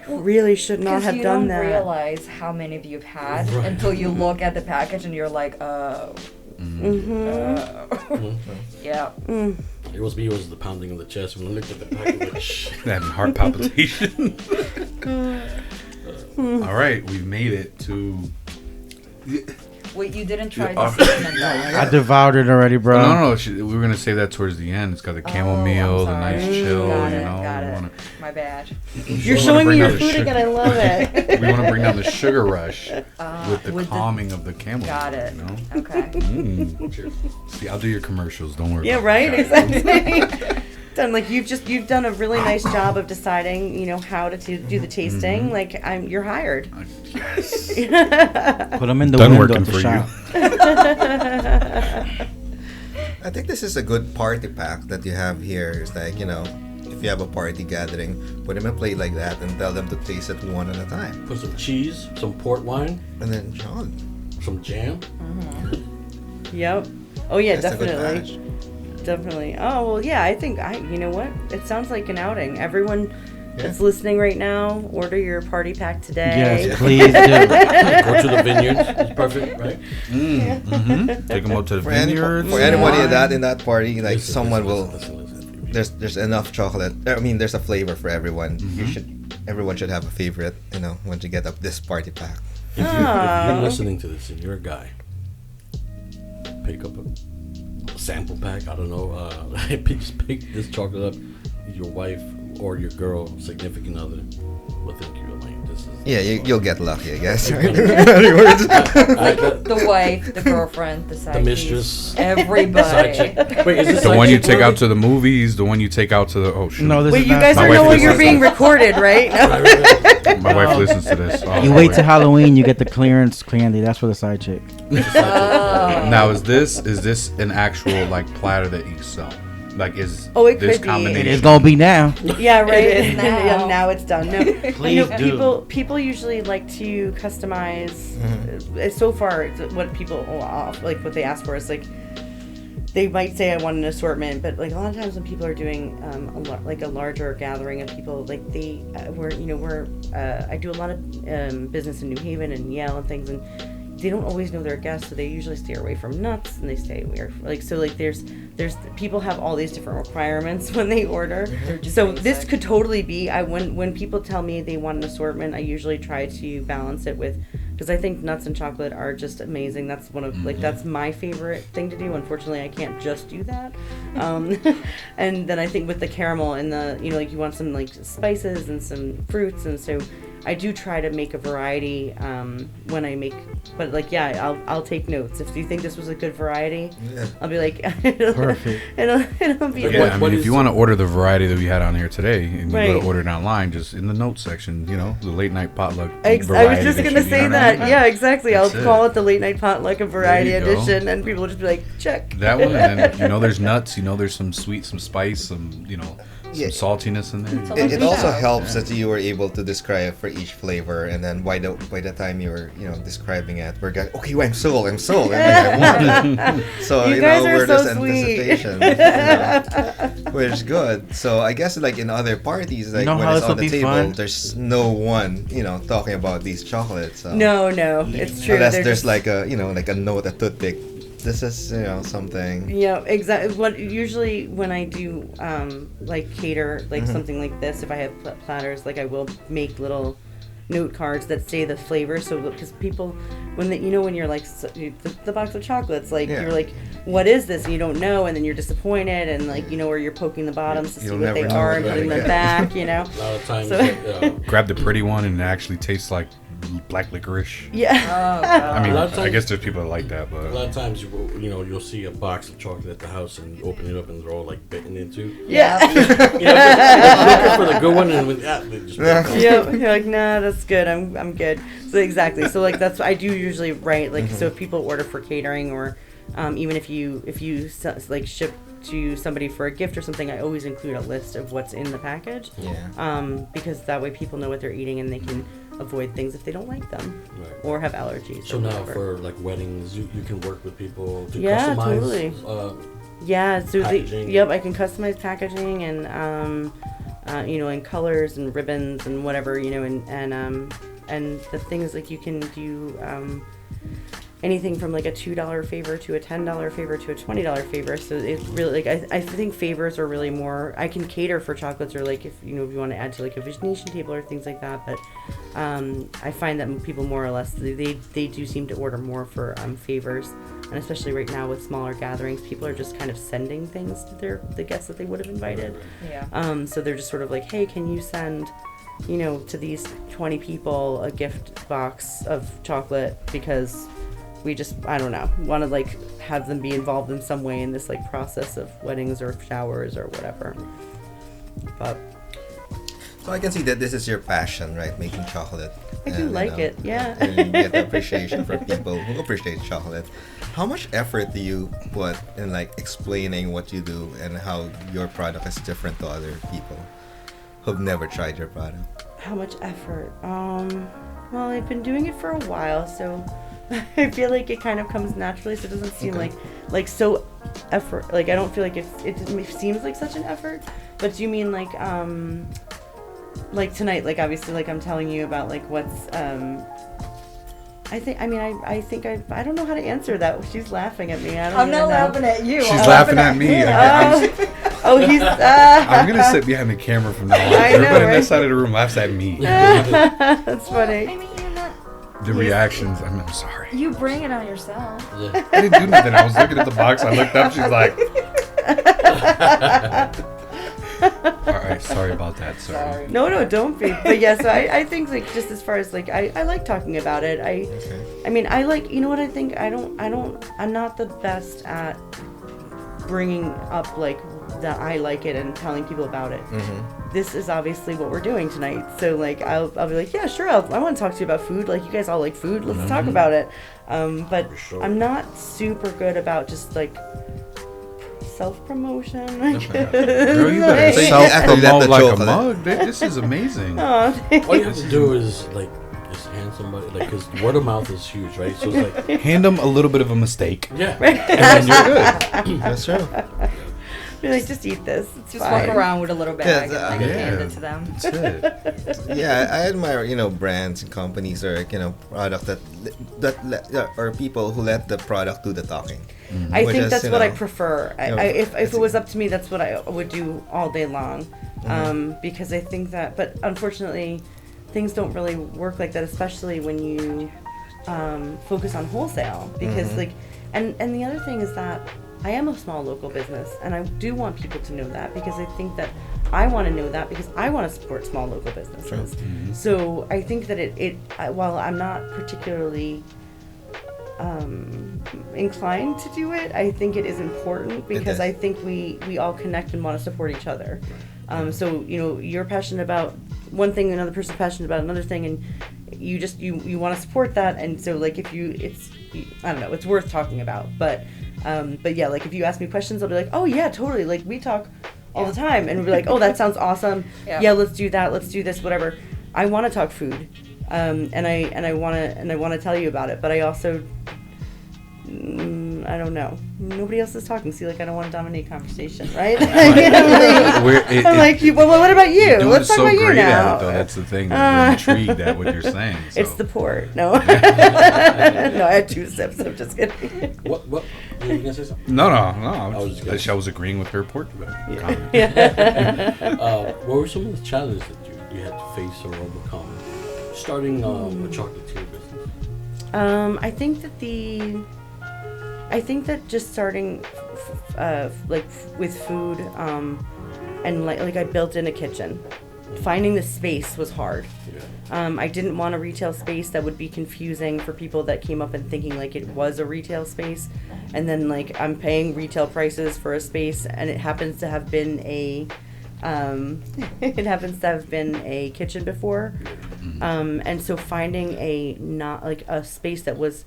I really should not have you done don't that. realize how many of you've had Right. until you look at the package and you're like, oh. Yeah. It was me. It was the pounding of the chest when I looked at the packet. Like shit. Having heart palpitation. All right, we've made it to. Wait, you didn't try Yeah, the cinnamon though. I devoured it already, bro. No. We were gonna save that towards the end. It's got the chamomile, the nice chill. Got you it, know, got we it. wanna- My bad. You're wanna showing me bring your out the food sugar. again. I love it. we want to bring down the sugar rush with the with the- calming of the chamomile. Got it. You know? Okay. See, I'll do your commercials. Don't worry. Yeah, about right. that. Exactly. Done. Like you've done a really nice job of deciding, you know, how to do the tasting. Like you're hired. Yes. Put them in the Done window working at the for shop. I think this is a good party pack that you have here. It's like, you know, if you have a party gathering, put them in a plate like that and tell them to taste it one at a time. Put some cheese, some port wine, And then, John, some jam. Yep. Oh yeah, that's a good definitely. batch. Definitely. Oh well, yeah. I think you know what? It sounds like an outing. Everyone that's listening right now, order your party pack today. Yes, please do. Go to the vineyards. It's perfect, right? Take them up to the For, vineyards. for anybody in that party, like Listen, someone listen, will. listen. There's enough chocolate. I mean, there's a flavor for everyone. Everyone should have a favorite. You know, once you get up this party pack. If you're listening to this and you're a guy, pick up a sample pack. I don't know. Just pick this chocolate up. Your wife or your girl, significant other, will think you're like, this is. Yeah, you'll get lucky, I guess. The The wife, the girlfriend, the side mistress, piece, everybody. side chick. Wait, is this The side one you chick take out worthy? to the movies, the one you take out to the. Oh, shoot. No, this Wait, is you not. guys My don't wife know when listens you're to being this. recorded, right? No. Right, right. My wife listens to this. Oh, You wait till Halloween, you get the clearance candy. That's for the side chick. Now, is this an actual like platter that you sell? Like, is Oh, it this could be. combination? It's gonna be now. Yeah, right. It is Yeah, now. now it's done. No, Please do. People usually like to customize. So far, it's what people like what they ask for is like they might say I want an assortment, but like a lot of times when people are doing like a larger gathering of people, like I do a lot of business in New Haven and Yale and things, and they don't always know their guests, so they usually stay away from nuts and they stay away like so like there's people have all these different requirements when they order. So this could totally be when people tell me they want an assortment, I usually try to balance it with, because I think nuts and chocolate are just amazing. That's one of that's my favorite thing to do. Unfortunately, I can't just do that. And then I think with the caramel and the like you want some like spices and some fruits, and so I do try to make a variety when I make, but like I'll take notes. If you think this was a good variety, I'll be like Perfect. It'll be Yeah, I mean, if you want to order the variety that we had on here today, and you go to order it online, just in the notes section, the late night potluck. I was just gonna say that. Yeah, exactly. I'll call it the late night potluck, a variety edition, and people will just be like, check that one. And then there's nuts. There's some sweet, some spice, some some saltiness in there. It also helps that you were able to describe for each flavor, and then by the time you were describing it, we're going, okay, well, I'm sold, and I want it. So you guys are we're so just sweet. anticipation, which is good. So I guess like in other parties, like when it's on the table, there's no one talking about these chocolates. So. No, it's true. Unless there's like a like a note, a toothpick. This is something. Yeah, exactly. What usually when I do like cater like something like this, if I have platters, like I will make little note cards that say the flavor. So because people, when you're like the box of chocolates, like you're like, what is this? And you don't know, and then you're disappointed, and like or you're poking the bottoms to see what they are and putting them back. A lot of times, grab the pretty one and it actually tastes like black licorice. Yeah. I mean, I guess there's people that like that, but a lot of times you'll see a box of chocolate at the house and open it up and they're all like bitten into. Yeah. Looking for the good one, and with that, they just you're like, nah, that's good. I'm good. So exactly. So like that's what I do usually write. Like so if people order for catering, or even if you like ship to somebody for a gift or something, I always include a list of what's in the package. Yeah. Because that way people know what they're eating and they can avoid things if they don't like them or have allergies. So now for like weddings, you can work with people to customize. Totally. So packaging. I can customize packaging and and colors and ribbons and whatever, and the things like you can do anything from like a $2 favor to a $10 favor to a $20 favor. So it's really like I think favors are really more. I can cater for chocolates, or like if you want to add to like a visitation table or things like that. But I find that people more or less they do seem to order more for favors, and especially right now with smaller gatherings, people are just kind of sending things to the guests that they would have invited. Yeah. So they're just sort of like, hey, can you send to these 20 people a gift box of chocolate, because we just, I don't know, want to like have them be involved in some way in this like process of weddings or showers or whatever. But so I can see that this is your passion, right? Making chocolate. I do like it, yeah. And you get appreciation from people who appreciate chocolate. How much effort do you put in like explaining what you do and how your product is different to other people who've never tried your product? How much effort? Well, I've been doing it for a while, so I feel like it kind of comes naturally, so it doesn't seem like so effort. Like I don't feel like it seems like such an effort. But do you mean like tonight? Like obviously, like I'm telling you about like what's I think I don't know how to answer that. She's laughing at me. I'm not laughing at you. She's laughing at me. He's. I'm gonna sit behind the camera from now on. I know, Everybody on right? that side of the room laughs at me. That's funny. I mean, you're not. The reactions. I'm sorry. You bring it on yourself. Yeah. I didn't do nothing. I was looking at the box. I looked up. She's like. All right, sorry about that. Sorry. No, don't be. But yeah, so I think like just as far as like I like talking about it. I mean I like, you know what I think, I'm not the best at bringing up like that I like it and telling people about it. Mm-hmm. This is obviously what we're doing tonight. So like I'll be like, yeah, sure, I want to talk to you about food. Like you guys all like food. Let's talk about it. But sure. I'm not super good about just like self-promotion. Girl, you better Say self-promote like a chocolate. mug. This is amazing. Oh, All you have to do is like just hand somebody, like, because word of mouth is huge, right? So it's like, Hand them a little bit of a mistake. yeah, And then you're good. That's true. You're like, just eat this. It's Just fine. walk around with a little bag Yeah, and like hand it to them. That's it. Yeah, I admire brands and companies or product that or people who let the product do the talking. I Which think is, that's you what I know, prefer. If it was up to me, that's what I would do all day long. Because I think that, but unfortunately, things don't really work like that, especially when you focus on wholesale. Because and the other thing is that I am a small local business, and I do want people to know that, because I think that I want to know that, because I want to support small local businesses. So I think that while I'm not particularly inclined to do it, I think it is important, because I think we all connect and want to support each other. So you're passionate about one thing, another person's passionate about another thing, and you want to support that. And so like I don't know, it's worth talking about. But yeah, like if you ask me questions, I'll be like, oh yeah, totally. Like we talk all the time, and we'll be like, oh, that sounds awesome. Yeah, let's do that. Let's do this. Whatever. I want to talk food, and I want to tell you about it. But I also I don't know. Nobody else is talking. See, like I don't want to dominate conversation, right? I'm like, well, what about you? Let's talk about you now. Though. That's the thing. We're intrigued at what you're saying. So. It's the port. No, no, I had 2 sips. I'm just kidding. What? Were you gonna say something? No. I was agreeing with her port comment. What were some of the challenges that you had to face or overcome starting a chocolatier business? I think that just starting like with food and like I built in a kitchen. Finding the space was hard. I didn't want a retail space that would be confusing for people that came up and thinking like it was a retail space, and then like I'm paying retail prices for a space, and it happens to have been a kitchen before, and so finding a space that was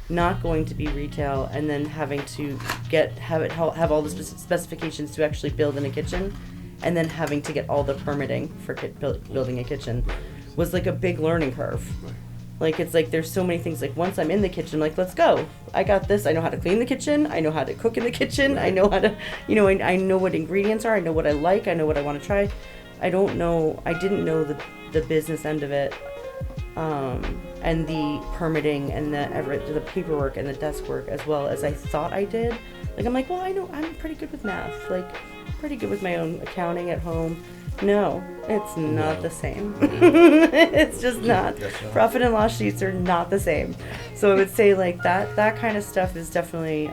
not going to be retail, and then having to have all the specifications to actually build in a kitchen, and then having to get all the permitting for building a kitchen was like a big learning curve. Like it's like there's so many things. Like once I'm in the kitchen, like let's go. I got this. I know how to clean the kitchen. I know how to cook in the kitchen. I know how to, I know what ingredients are. I know what I like. I know what I want to try. I didn't know the business end of it. And the permitting and the paperwork and the desk work as well as I thought I did. Like I'm like, well, I know I'm pretty good with math. Like pretty good with my own accounting at home. No, it's not the same. It's just not. Profit and loss sheets are not the same. So I would say like that kind of stuff is definitely,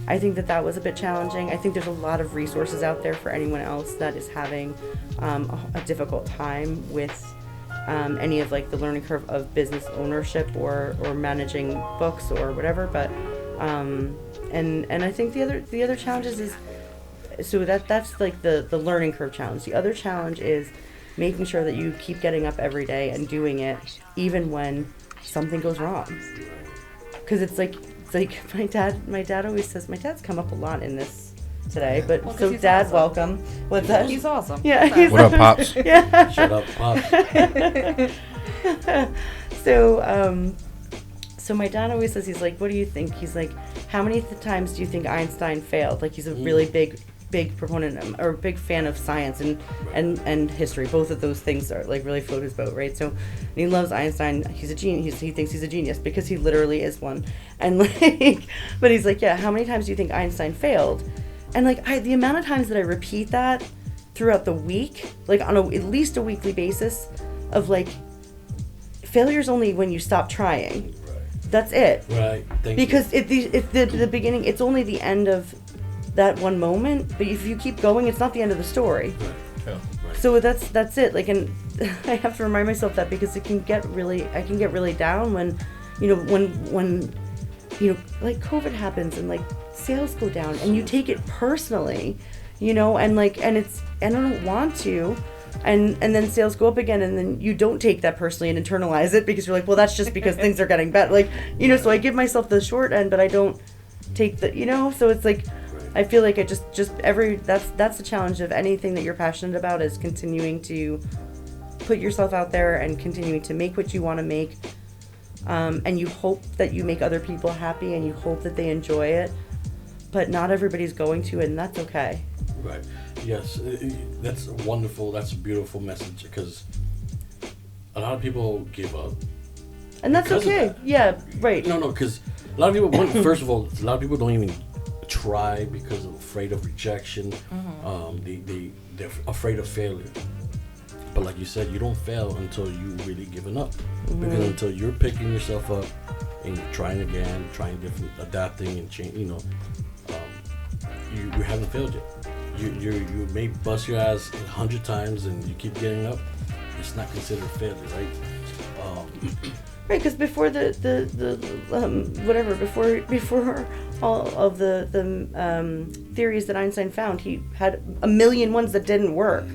I think that was a bit challenging. I think there's a lot of resources out there for anyone else that is having a difficult time with any of like the learning curve of business ownership or managing books or whatever. But and I think the other challenges is, so that's like the learning curve challenge. The other challenge is making sure that you keep getting up every day and doing it even when something goes wrong. Because it's like my dad always says, my dad's come up a lot in this today, but well, so Dad, awesome. Welcome. What's that? He's awesome. Yeah. He's What up, Pops? Yeah. Shut up, Pops. So my dad always says, he's like, what do you think? He's like, how many times do you think Einstein failed? Like he's a really big proponent or big fan of science and history. Both of those things are like really float his boat, right? So he loves Einstein. He's a genius. He thinks he's a genius because he literally is one. And like, but he's like, yeah, how many times do you think Einstein failed? And like the amount of times that I repeat that throughout the week, like on at least a weekly basis, of like, failure's only when you stop trying. That's it. Right. Because it's the beginning. It's only the end of that one moment. But if you keep going, it's not the end of the story. Right. Yeah. Right. So that's it. Like, and I have to remind myself that because I can get really down when, when like COVID happens and like sales go down and you take it personally, and like, and I don't want to. And then sales go up again, and then you don't take that personally and internalize it because you're like, well, that's just because things are getting better. Like, so I give myself the short end, but I don't take the, so it's like, I feel like I just that's the challenge of anything that you're passionate about, is continuing to put yourself out there and continuing to make what you want to make. And you hope that you make other people happy and you hope that they enjoy it, but not everybody's going to, and that's okay. Right. Yes. That's wonderful. That's a beautiful message because a lot of people give up. And that's Because of okay. that. Yeah, right. No, because a lot of people. First of all, a lot of people don't even try because they're afraid of rejection. They're afraid of failure. But like you said, you don't fail until you really giving up. Because until you're picking yourself up and you're trying again, trying different, adapting and change. You haven't failed yet. You may bust your ass 100 times and you keep getting up. It's not considered failure, right? Right, because before the whatever, before all of the theories that Einstein found, he had a million ones that didn't work.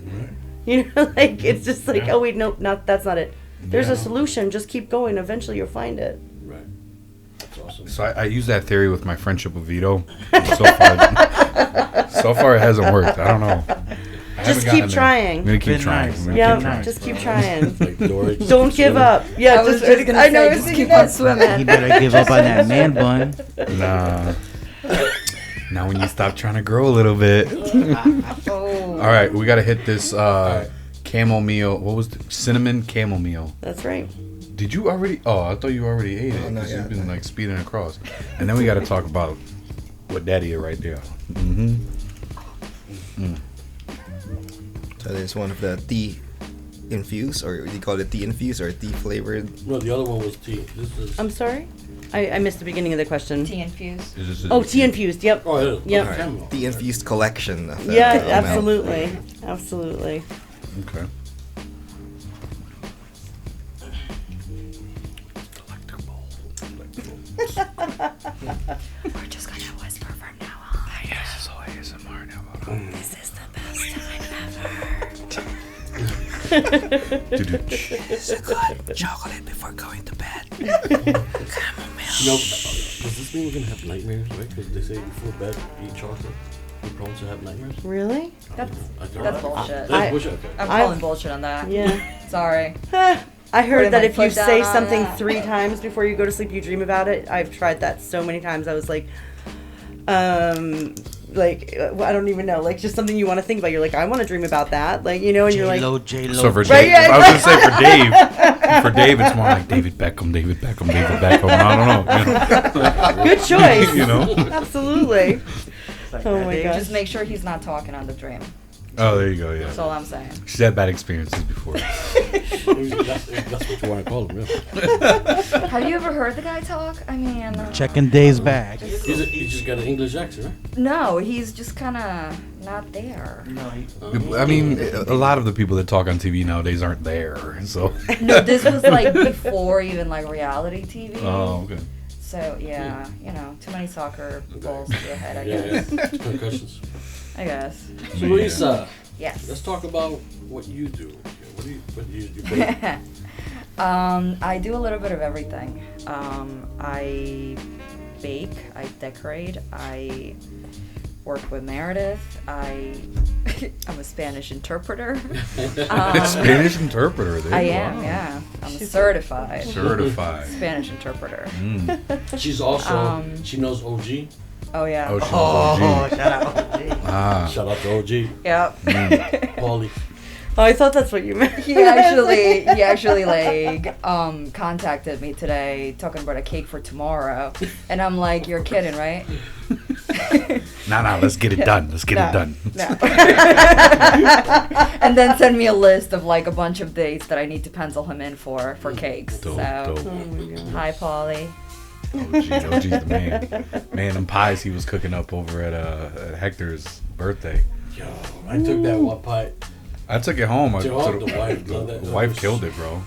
You know, like it's just like, oh wait, no, that's not it. There's a solution. Just keep going. Eventually, you'll find it. Right. That's awesome. So I use that theory with my friendship with Vito. So far it hasn't worked. I don't know. Just keep trying. I'm gonna keep Been trying. nice. I'm gonna Yeah, keep trying. just keep trying. Like Dory, Don't give up. Yeah, I was just gonna I say, know. just keep on swimming. You better give up on that man bun. Nah. Now when you stop trying to grow a little bit. Oh. All right, we gotta hit this chamomile. What was the cinnamon chamomile? That's right. Did you already? Oh, I thought you already ate it. not 'Cause yet. you've been like speeding across. And then we gotta talk about what Daddy is right there. Mm-hmm. So there's one of the tea infused, or you call it tea infused or tea flavored. No, the other one was tea. This is. I'm sorry. I missed the beginning of the question. Tea infused. Is this Oh, tea infused. Yep. Oh, it is. Yep. Okay, chamomile. Tea infused collection. Of Yeah, milk. absolutely, absolutely. Okay. We're just gonna whisper from now on. Yes, it's all ASMR now. This is the best time ever. Chocolate before going to bed. You know, does this mean we're gonna have nightmares, right? Because they say before bed, eat chocolate. You're prone to have nightmares. Really? That's That's bullshit. That's bullshit. Okay. I'm I- calling bullshit on that. Yeah. Sorry. I heard Putting that my if you foot down say on something that. 3 times before you go to sleep, you dream about it. I've tried that so many times. I was like, I don't even know, like just something you want to think about. You're like, I want to dream about that, like, you know, and you're like, J-Lo. So for Right, Dave, yeah, I was gonna say for Dave, it's more like David Beckham. I don't know. good choice. You know? Absolutely. Oh my gosh. Just make sure he's not talking on the dream. Oh, there you go. Yeah. That's all I'm saying. She's had bad experiences before. That's what you want to call him, yeah. Have you ever heard the guy talk? I mean, Checking Dave's bag. He's just got an English accent, right? no, he's just kind of not there. I mean, a lot of the people that talk on TV nowadays aren't there. So. No, this was like before even like reality TV. Oh, okay. So yeah, you know, too many soccer balls to the head. I Yeah, guess. yeah. Concussions. I guess. So Luisa, Yes. let's talk about what you do. What do you I do a little bit of everything. I bake, I decorate, I work with Meredith, I'm a Spanish interpreter. Spanish interpreter. There I you am, are. yeah. I'm certified Certified. Spanish interpreter. Mm. She's also, she knows OG. Oh yeah. Oh, she's OG. shout out. Ah. Shout out to OG. Yep. Paulie. Oh, I thought that's what you meant. He actually like contacted me today talking about a cake for tomorrow, and I'm like, you're kidding, right? Nah, let's get it done. Let's get it done. No. And then send me a list of like a bunch of dates that I need to pencil him in for cakes. Dope, so, dope. hi, Paulie. OG's the man. Man, them pies he was cooking up over at Hector's birthday. Yo, I took that one pie. I took it home. The wife loved that. The wife killed it, bro.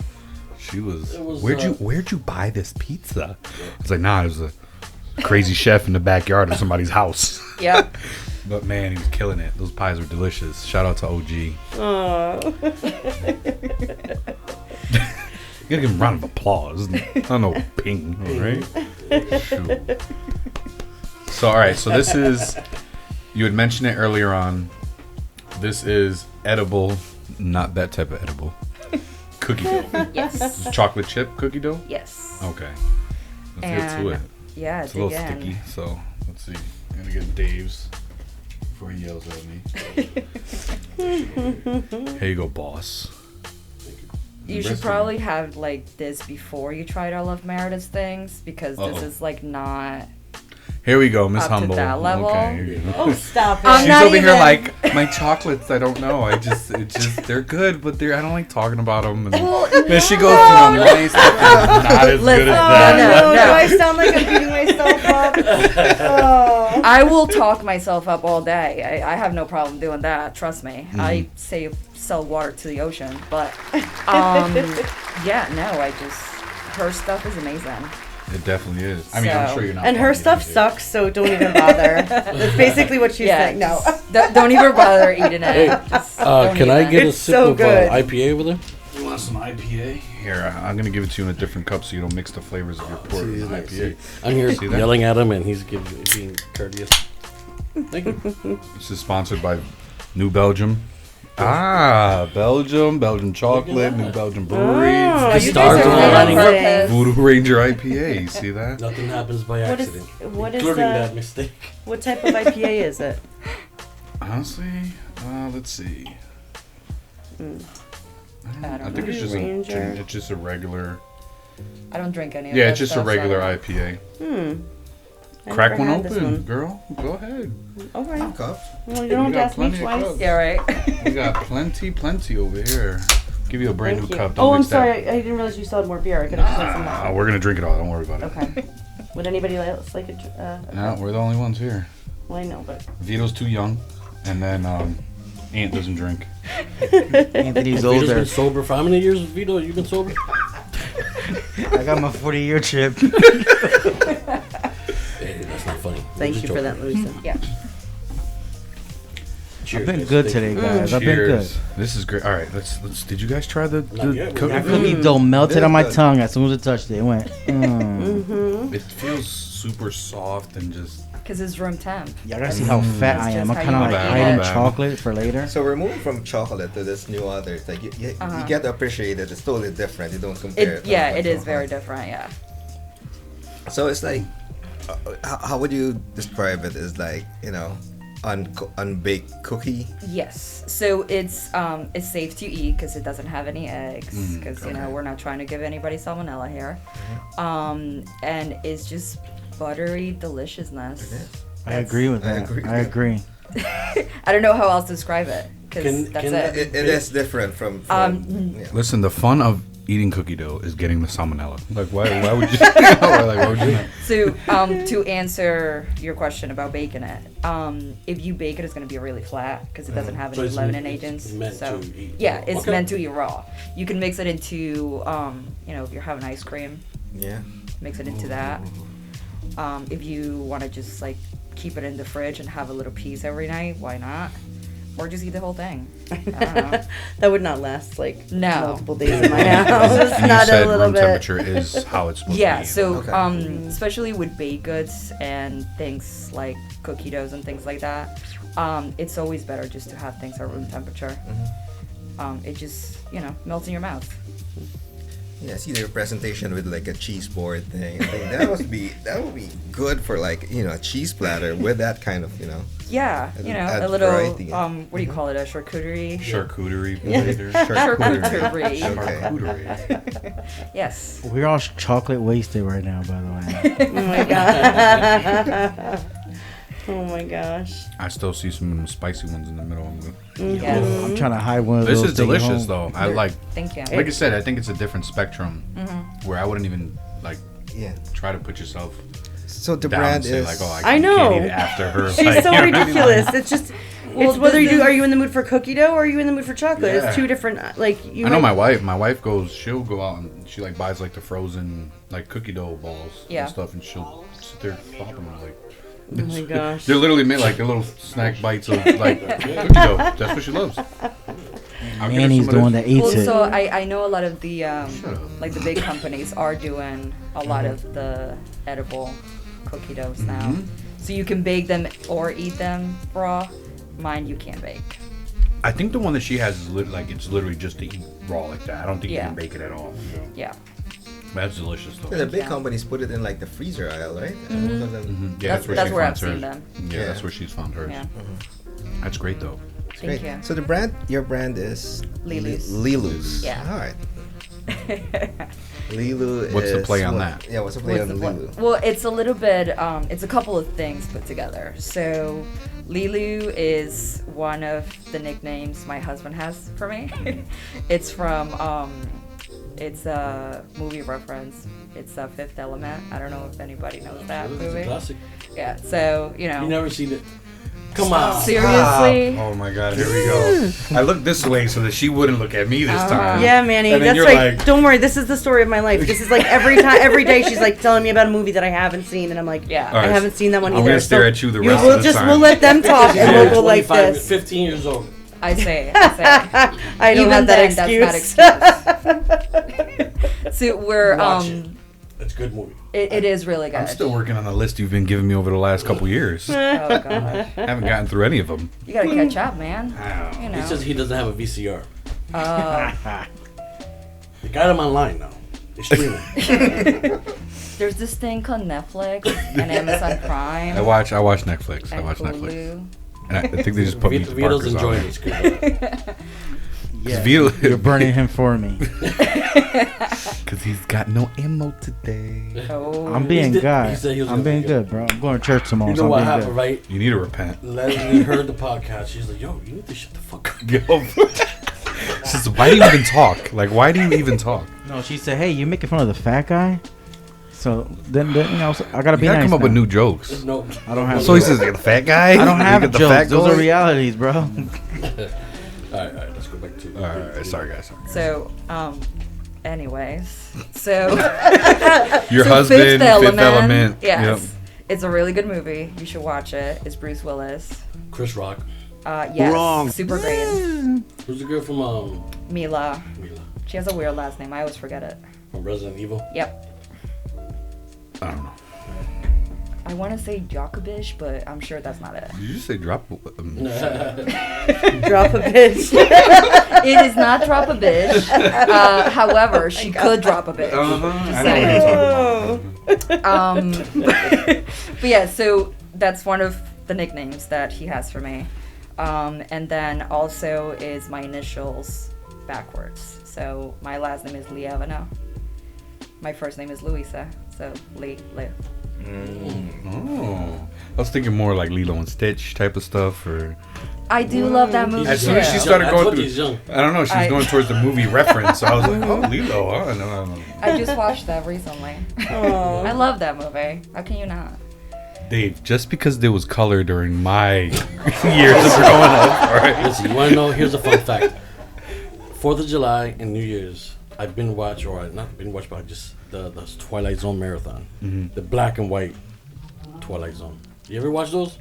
She was. It was, Where'd you buy this pizza? It's like, nah, it was a crazy chef in the backyard of somebody's house. Yep. But man, he was killing it. Those pies were delicious. Shout out to OG. Oh. You gotta give him a round of applause. I don't know, ping, all right? Shoot. So, all right, so this is, you had mentioned it earlier on. This is edible, not that type of edible. Cookie dough. Yes. This is chocolate chip cookie dough? Yes. Okay. Let's get to it. Yeah, It's a little sticky, so let's see. I'm gonna get Dave's before he yells at me. Here you go, boss. You should probably have like this before you tried all of Meredith's things because this is like not. Here we go, Miss Up to Humble. that level. Okay, here you go. Oh, stop it. I'm She's not over here even- like my chocolates. I don't know. It's just they're good, but I don't like talking about them. And then she goes, my stuff is not as good as that. No, No. do I sound like I'm beating myself up? Oh. I will talk myself up all day. I have no problem doing that. Trust me. I sell water to the ocean, but yeah, no. Her stuff is amazing. It definitely is. I mean, I'm So- sure you're not. And her funny stuff either. sucks, so don't even bother. That's basically what she's saying. No. Don't even bother eating it. Just don't Can I even. get a It's sip so of good. IPA over there? You want some IPA? Here, I'm gonna give it to you in a different cup so you don't mix the flavors of your port with IPA. I'm here See that? yelling at him, and he's being courteous. Thank you. This is sponsored by New Belgium. Belgium Chocolate, New Belgium Breweries. Oh, The you stars guys are are aligning. amazing. Voodoo Ranger IPA. You see that? Nothing happens by What is accident, what is including that mistake. what type of IPA is it? Honestly, let's see. I I don't think know. it's just a regular. I don't drink any of Yeah, that it's just a stuff, so- regular IPA. I Crack never one had this open, girl. Go ahead. All right. Cups. Well, you We don't have to got ask me plenty of twice. cups. Yeah, right. We got plenty over here. Give you a brand Thank new you. cup. Oh, Don't I'm mix that. sorry. I didn't realize you still had more beer. I could have just had some more. We're gonna drink it all. Don't worry about it. Okay. Would anybody else like it? No, we're the only ones here. Well, I know, but Vito's too young, and then Aunt doesn't drink. Anthony's Vito's older. been sober for how many years, Vito? You've been sober? I got my 40-year trip. Hey, that's not funny. thank you for that, Luisa. Yeah. Cheers, I've been guys. good Thank today, you. guys. I've been good. Cheers. This is great. All right, let's. Did you guys try the Not yet. cookie? That cookie dough melted on my Good. tongue as soon as it touched it. It went. It feels super soft and just. Because it's room temp. Y'all gotta see how fat I That's am. I'm just kind how of you like eat hiding it. chocolate for later. So we're moving from chocolate to this new other. Like you get to appreciate it. It's totally different. You don't compare it. Yeah, with it is chocolate. very different. Yeah. So it's like, how would you describe it? As like unbaked cookie. Yes. So it's safe to eat because it doesn't have any eggs because okay. we're not trying to give anybody salmonella here. And it's just buttery deliciousness. I agree with I that. agree. I agree. I don't know how else to describe it because Can- that's can it. It is different from yeah. Listen, the fun of eating cookie dough is getting the salmonella. Like, why would you? Why would you? Not? So, to answer your question about baking it, if you bake it, it's going to be really flat because it doesn't have So any it's leavening meant- agents. it's meant So, to eat yeah, raw. it's Okay. meant to eat raw. You can mix it into, if you're having ice cream, Yeah. mix it into that. If you want to just like keep it in the fridge and have a little piece every night, why not? Or just eat the whole thing. I don't know. That would not last like No. multiple days in my house. It's And you not said a little room bit. temperature is how it's supposed Yeah, to be. so Okay. especially with baked goods and things like cookie doughs and things like that, it's always better just to have things at room temperature. It just melts in your mouth. Yeah, I see their presentation with like a cheese board thing. I think that would be good for like a cheese platter with that kind of Yeah, Add a little variety. what do you call it? A charcuterie. Charcuterie. Yeah. later. Charcuterie. Charcuterie. Yes. We're all chocolate wasted right now, by the way. Oh my god. Oh my gosh. I still see some spicy ones in the middle. Yes. I'm trying to hide one of This those. is take it delicious, home. though. I like Thank you. I said, I think it's a different spectrum where I wouldn't even like yeah. try to put yourself So the down brand and say is like, oh, I I know. can't eat it after her. She's Like, so you know what I mean? ridiculous. It's just Well, it's whether this you is- are you in the mood for cookie dough or are you in the mood for chocolate? Yeah. It's two different like you I know might- my wife. My wife goes. She'll go out and she like buys like the frozen like cookie dough balls Yeah. and stuff, and she'll sit there popping them like. Oh my gosh. They're literally made like they're little snack bites of like cookie dough. That's what she loves. I'll get her Annie's some the of one this. that eats Well, it. so I know a lot of the up. like the big companies are doing a lot of the edible cookie doughs now. So you can bake them or eat them raw. Mine you can't bake. I think the one that she has is like it's literally just to eat raw like that. I don't think you Yeah. can bake it at all. So. Yeah. That's delicious though. the big Yeah. companies put it in like the freezer aisle, right? Most of them- Yeah, That's she where I've finds seen hers. them. Yeah, Yeah. that's where she's found hers. Yeah. That's great though. Thank you. So your brand is Lilu's. Lilu's. Yeah. All right. Lilu. What's the is play on what? that? Yeah. What's the play on Lilu? Well, it's a little bit, it's a couple of things put together. So, Lilu is one of the nicknames my husband has for me. It's from, it's a movie reference. It's Fifth Element. I don't know if anybody knows that It's movie. a classic. Yeah, so, you know. You never seen it. Come on. Seriously? Oh my God, here we go. I looked this way so that she wouldn't look at me this time. Yeah, Manny, And then that's you're right. like- Don't worry, this is the story of my life. This is like every day she's like telling me about a movie that I haven't seen, and I'm like, Yeah. All I right, haven't seen that one I'm either. gonna stare So at you the rest of we'll the just time. we'll let them talk, and we'll go like 25, this. 15 years old. I say. I don't Even have that then, excuse. that's not excuse. So we're, Watch it. It's a good movie. it is really good. I'm still working on the list you've been giving me over the last couple years. Oh, God. Haven't gotten through any of them. You gotta catch up, man. Wow. You know. He says he doesn't have a VCR. Oh. They got him online now. They're streaming. There's this thing called Netflix and Amazon Prime. I watch Netflix. I and watch Netflix. Hulu. And I think they just put me to Vito's Parker's enjoying on. this. Good. Yeah, Vito- you're burning him for me. Because he's got no ammo today. Oh. I'm being He God. said he was I'm gonna being be good, bro. I'm going to church tomorrow. You so know I'm what being happened, good. right? You need to repent. Leslie heard the podcast. She's like, "Yo, you need to shut the fuck up." Yo. She says, why do you even talk? Like, why do you even talk? No, she said, "Hey, you making fun of the fat guy?" So then you know, so I gotta You be gotta nice come up now. with new jokes. There's no. I don't have. So he says, the fat guy? I don't You have get the jokes. fat Those are going? realities, bro. All right. Let's go back to. All right, sorry guys. So, anyways. So. Your so husband, Fifth Element. Yes. Yep. It's a really good movie. You should watch it. It's Bruce Willis. Chris Rock. Yes. Wrong. Super great. Who's the girl from Mila. Mila? She has a weird last name. I always forget it. From Resident Evil? Yep. I don't know. I want to say Djokovic, but I'm sure that's not it. Did you just say drop? Drop a bitch. It is not drop a bitch. However, she could drop a bitch. I know what you're talking about. But yeah, so that's one of the nicknames that he has for me. And then also is my initials backwards. So my last name is Lievano. My first name is Luisa. So Liv. Oh. I was thinking more like Lilo and Stitch type of stuff, or I do love that movie. as soon as she too. started I going told through, you he's young. I don't know, she was I- going towards the movie reference, so I was like, oh, Lilo, I don't know. I just watched that recently. I love that movie. How can you not? Dave, just because there was color during my years of growing up, all right? Listen, you want to know? Here's a fun fact. 4th of July and New Year's, I've been watched, or not been watched, but just the Twilight Zone marathon. The black and white Twilight Zone. You ever watch those?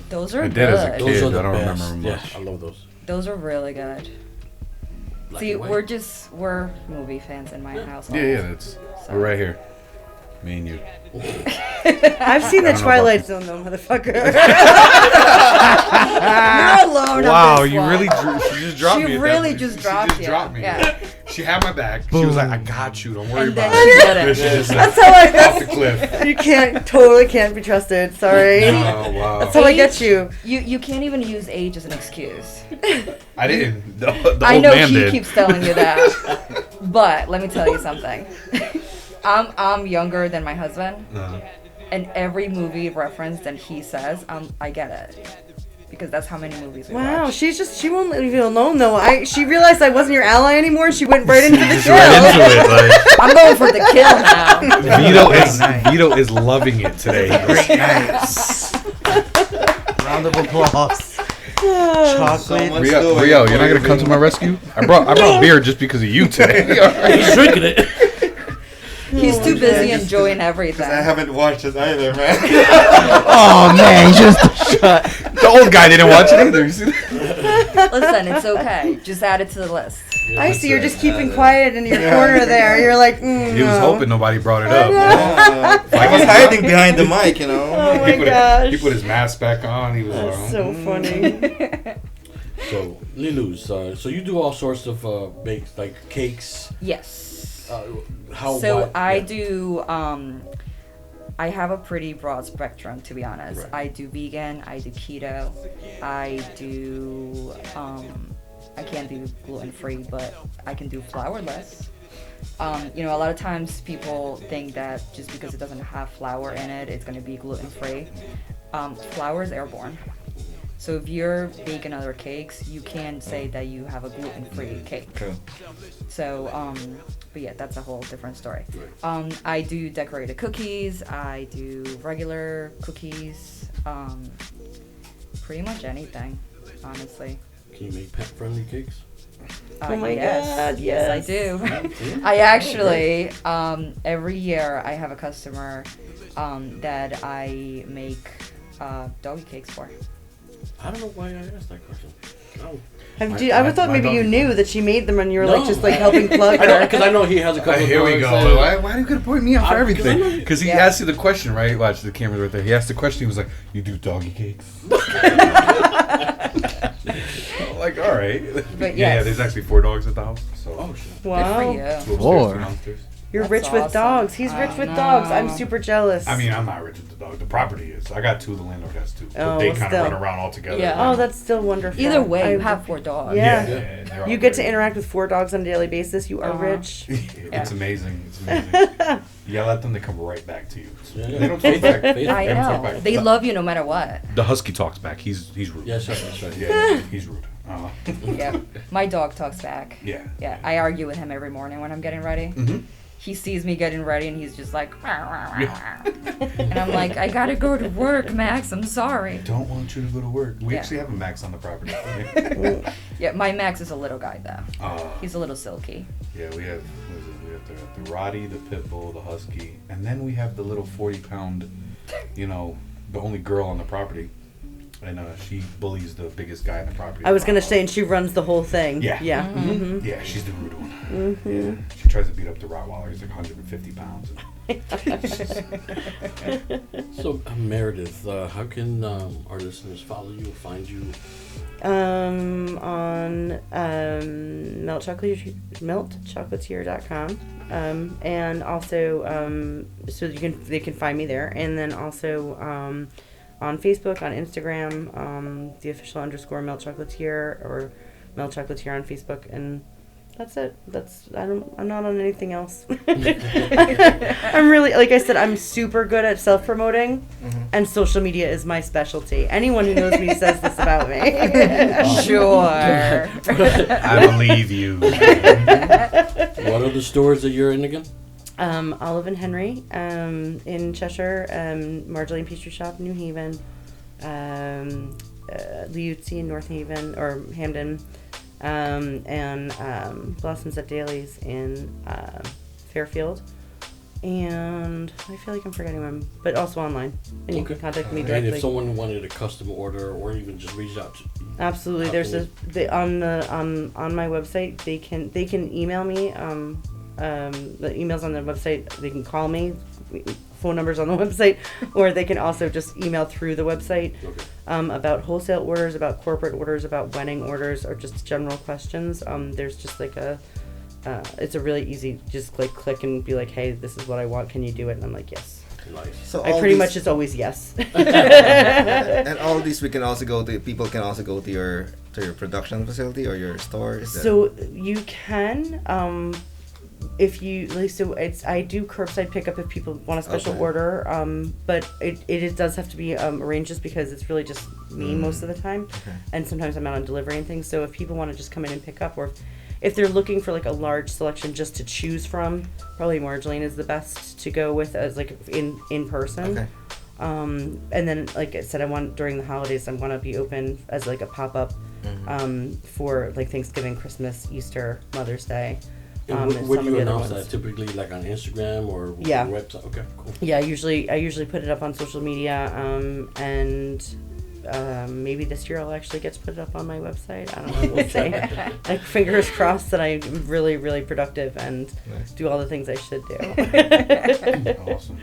Those are I did as a good. kid. Those are the I don't best. remember Yeah, much. I love those. Those are really good. Black See, and white. we're movie fans in my household. Yeah, that's we're right here. Me and you. I've seen the I don't know Twilight Zone though, motherfucker. You're alone Wow, on this you one. really she just dropped She me. at that really point. just She dropped just you. dropped me. Yeah. She had my back. She was like, I got you. Don't worry And about then it. she did And it. she just That's like, how I. off That's, the cliff. you can't be trusted. Sorry. Oh, wow. That's how I get you. You can't even use age as an excuse. I didn't. The old I know man she did. keeps telling you that. But let me tell you something. I'm younger than my husband, and every movie reference that he says, I get it. Because that's how many movies we Wow, watch. she won't leave you alone though. She realized I wasn't your ally anymore. She went right into the Just kill. right into it. Like, I'm going for the kill now. Vito is loving it today. Round of applause. Chocolate. Someone's Rio, doing Rio, it you're not for gonna come you. to my rescue? I brought beer just because of you today. He's drinking it. He's too busy Just- enjoying everything. I haven't watched it either, man. Oh man, you just shut. The old guy didn't watch it either. You see that? Listen, it's okay. Just add it to the list. I see you're just keeping quiet in your corner there. You're like, He was no. hoping nobody brought it up. I was hiding behind the mic, you know. Oh my He gosh. put his mask back on. He was That's like, so funny. So, Lilu's. So you do all sorts of baked, like cakes. Yes. How? So wide? I Yeah. do I have a pretty broad spectrum, to be honest. Right. I do vegan, I do keto, I do, I can't do gluten-free, but I can do flourless. You know, a lot of times people think that just because it doesn't have flour in it, it's going to be gluten-free. Flour is airborne. So if you're baking other cakes, you can say that you have a gluten-free cake. True. So, but yeah, that's a whole different story. I do decorated cookies. I do regular cookies. Pretty much anything, honestly. Can you make pet-friendly cakes? Oh my yes. God, Yes, I do. I actually, every year I have a customer that I make doggy cakes for. I don't know why I asked that question. Oh. I would thought maybe you knew that she made them and you were like No. just like helping plug I know, her. because I know he has a couple of Here we dogs go. that- Why do you gotta point me out for I- 'cause I know everything? you- Because he Yeah. asked you the question, right? Watch, the camera's right there. He asked the question. He was like, "You do doggy cakes?" I'm like, all right. But Yeah, yes. there's actually 4 dogs at the house. So Oh, shit. Good for Wow. you. 2 upstairs, Four. 2 downstairs. You're That's rich with awesome. dogs. He's rich I with dogs. I'm know. super jealous. I mean, I'm not rich with the dog. The property is. I got 2. The landlord has 2. But Oh, they well, kind of still. run around all together. Yeah. Oh, that's still wonderful. Either way, you I- have 4 dogs. Yeah. they're all You get to great. interact with 4 dogs on a daily basis. You are Uh-huh. rich. It's amazing. It's amazing. Yell at them, they come right back to you. Yeah, yeah. They don't talk back. Faith- I They don't talk know. back. They love you no matter what. The husky talks back. He's rude. Yeah, sure, that's right. Yeah, he's rude. Yeah. My dog talks back. Yeah. Yeah. I argue with him every morning when I'm getting ready. Mm-hmm. He sees me getting ready and he's just like, and I'm like, I gotta go to work, Max. I'm sorry. Don't want you to go to work. We Yeah. actually have a Max on the property. Yeah, my Max is a little guy though. uh, He's a little silky. yeah, we have the Rottie, the Pit Bull, the Husky, and then we have the little 40-pound, the only girl on the property, and she bullies the biggest guy on the property. I was gonna say, and she runs the whole thing. Yeah. Yeah. Mm-hmm. Mhm. Yeah, she's the rude one. Yeah, she tries to beat up the Rottweiler. He's like 150 pounds. So, Meredith, how can our listeners follow you, find you? On meltchocolatier.com, and also so they can find me there, and then also on Facebook, on Instagram, the official _ Melt Chocolatier, or Melt Chocolatier on Facebook, and that's it. I'm not on anything else. I'm really, like I said, I'm super good at self-promoting, and social media is my specialty. Anyone who knows me says this about me. Sure. I believe you. What are the stores that you're in again? Olive and Henry, in Cheshire, Marjolaine Pastry Shop, New Haven, Liuzzi in North Haven, or Hamden, and Blossoms at Daly's in Fairfield. And I feel like I'm forgetting one, but also online. And you can contact me And directly. if someone wanted a custom order, or even just reach out to Absolutely. How There's can on my website. They can email me. The emails on the website. They can call me. Phone numbers on the website, or they can also just email through the website about wholesale orders, about corporate orders, about wedding orders, or just general questions. There's just like it's a really easy, just click and be like, hey, this is what I want. Can you do it? And I'm like, yes. Nice. So I all pretty these- much is always yes. and all of these people can also go to your production facility or your store. Is that- So you can, if you like, so I do curbside pickup if people want a special Okay. order, but it does have to be arranged just because it's really just me most of the time, and sometimes I'm out on delivery and things. So if people want to just come in and pick up, or if they're looking for like a large selection just to choose from, probably Marjolaine is the best to go with as like in person. Okay. And then, like I said, during the holidays, I want to be open as like a pop-up for like Thanksgiving, Christmas, Easter, Mother's Day. And and would some of you the other announce ones. that typically, like on Instagram or Yeah. website? Okay, cool. Yeah, I usually put it up on social media, and maybe this year I'll actually get to put it up on my website. I don't know. We'll see. Like, fingers crossed that I'm really, really productive and Nice. do all the things I should do. Awesome.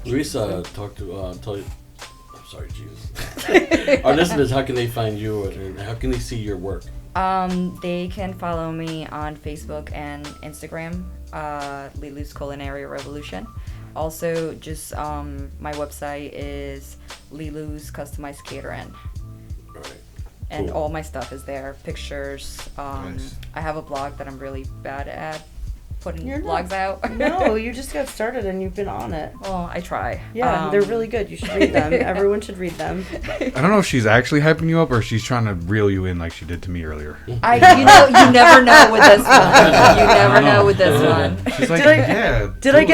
Luisa, tell you. I'm sorry, Jesus. Our listeners, how can they find you, and how can they see your work? They can follow me on Facebook and Instagram, Lilu's Culinary Revolution. also just my website is Lilu's Customized Catering. Right. And Cool. all my stuff is there. Pictures. Nice. I have a blog that I'm really bad at putting You're not- blogs out. No, you just got started and you've been on it. Well, I try. Yeah, they're really good. You should read them. Everyone should read them. I don't know if she's actually hyping you up or she's trying to reel you in like she did to me earlier. You never know with this one. You never know with this one. She's like, Did I- yeah. Did I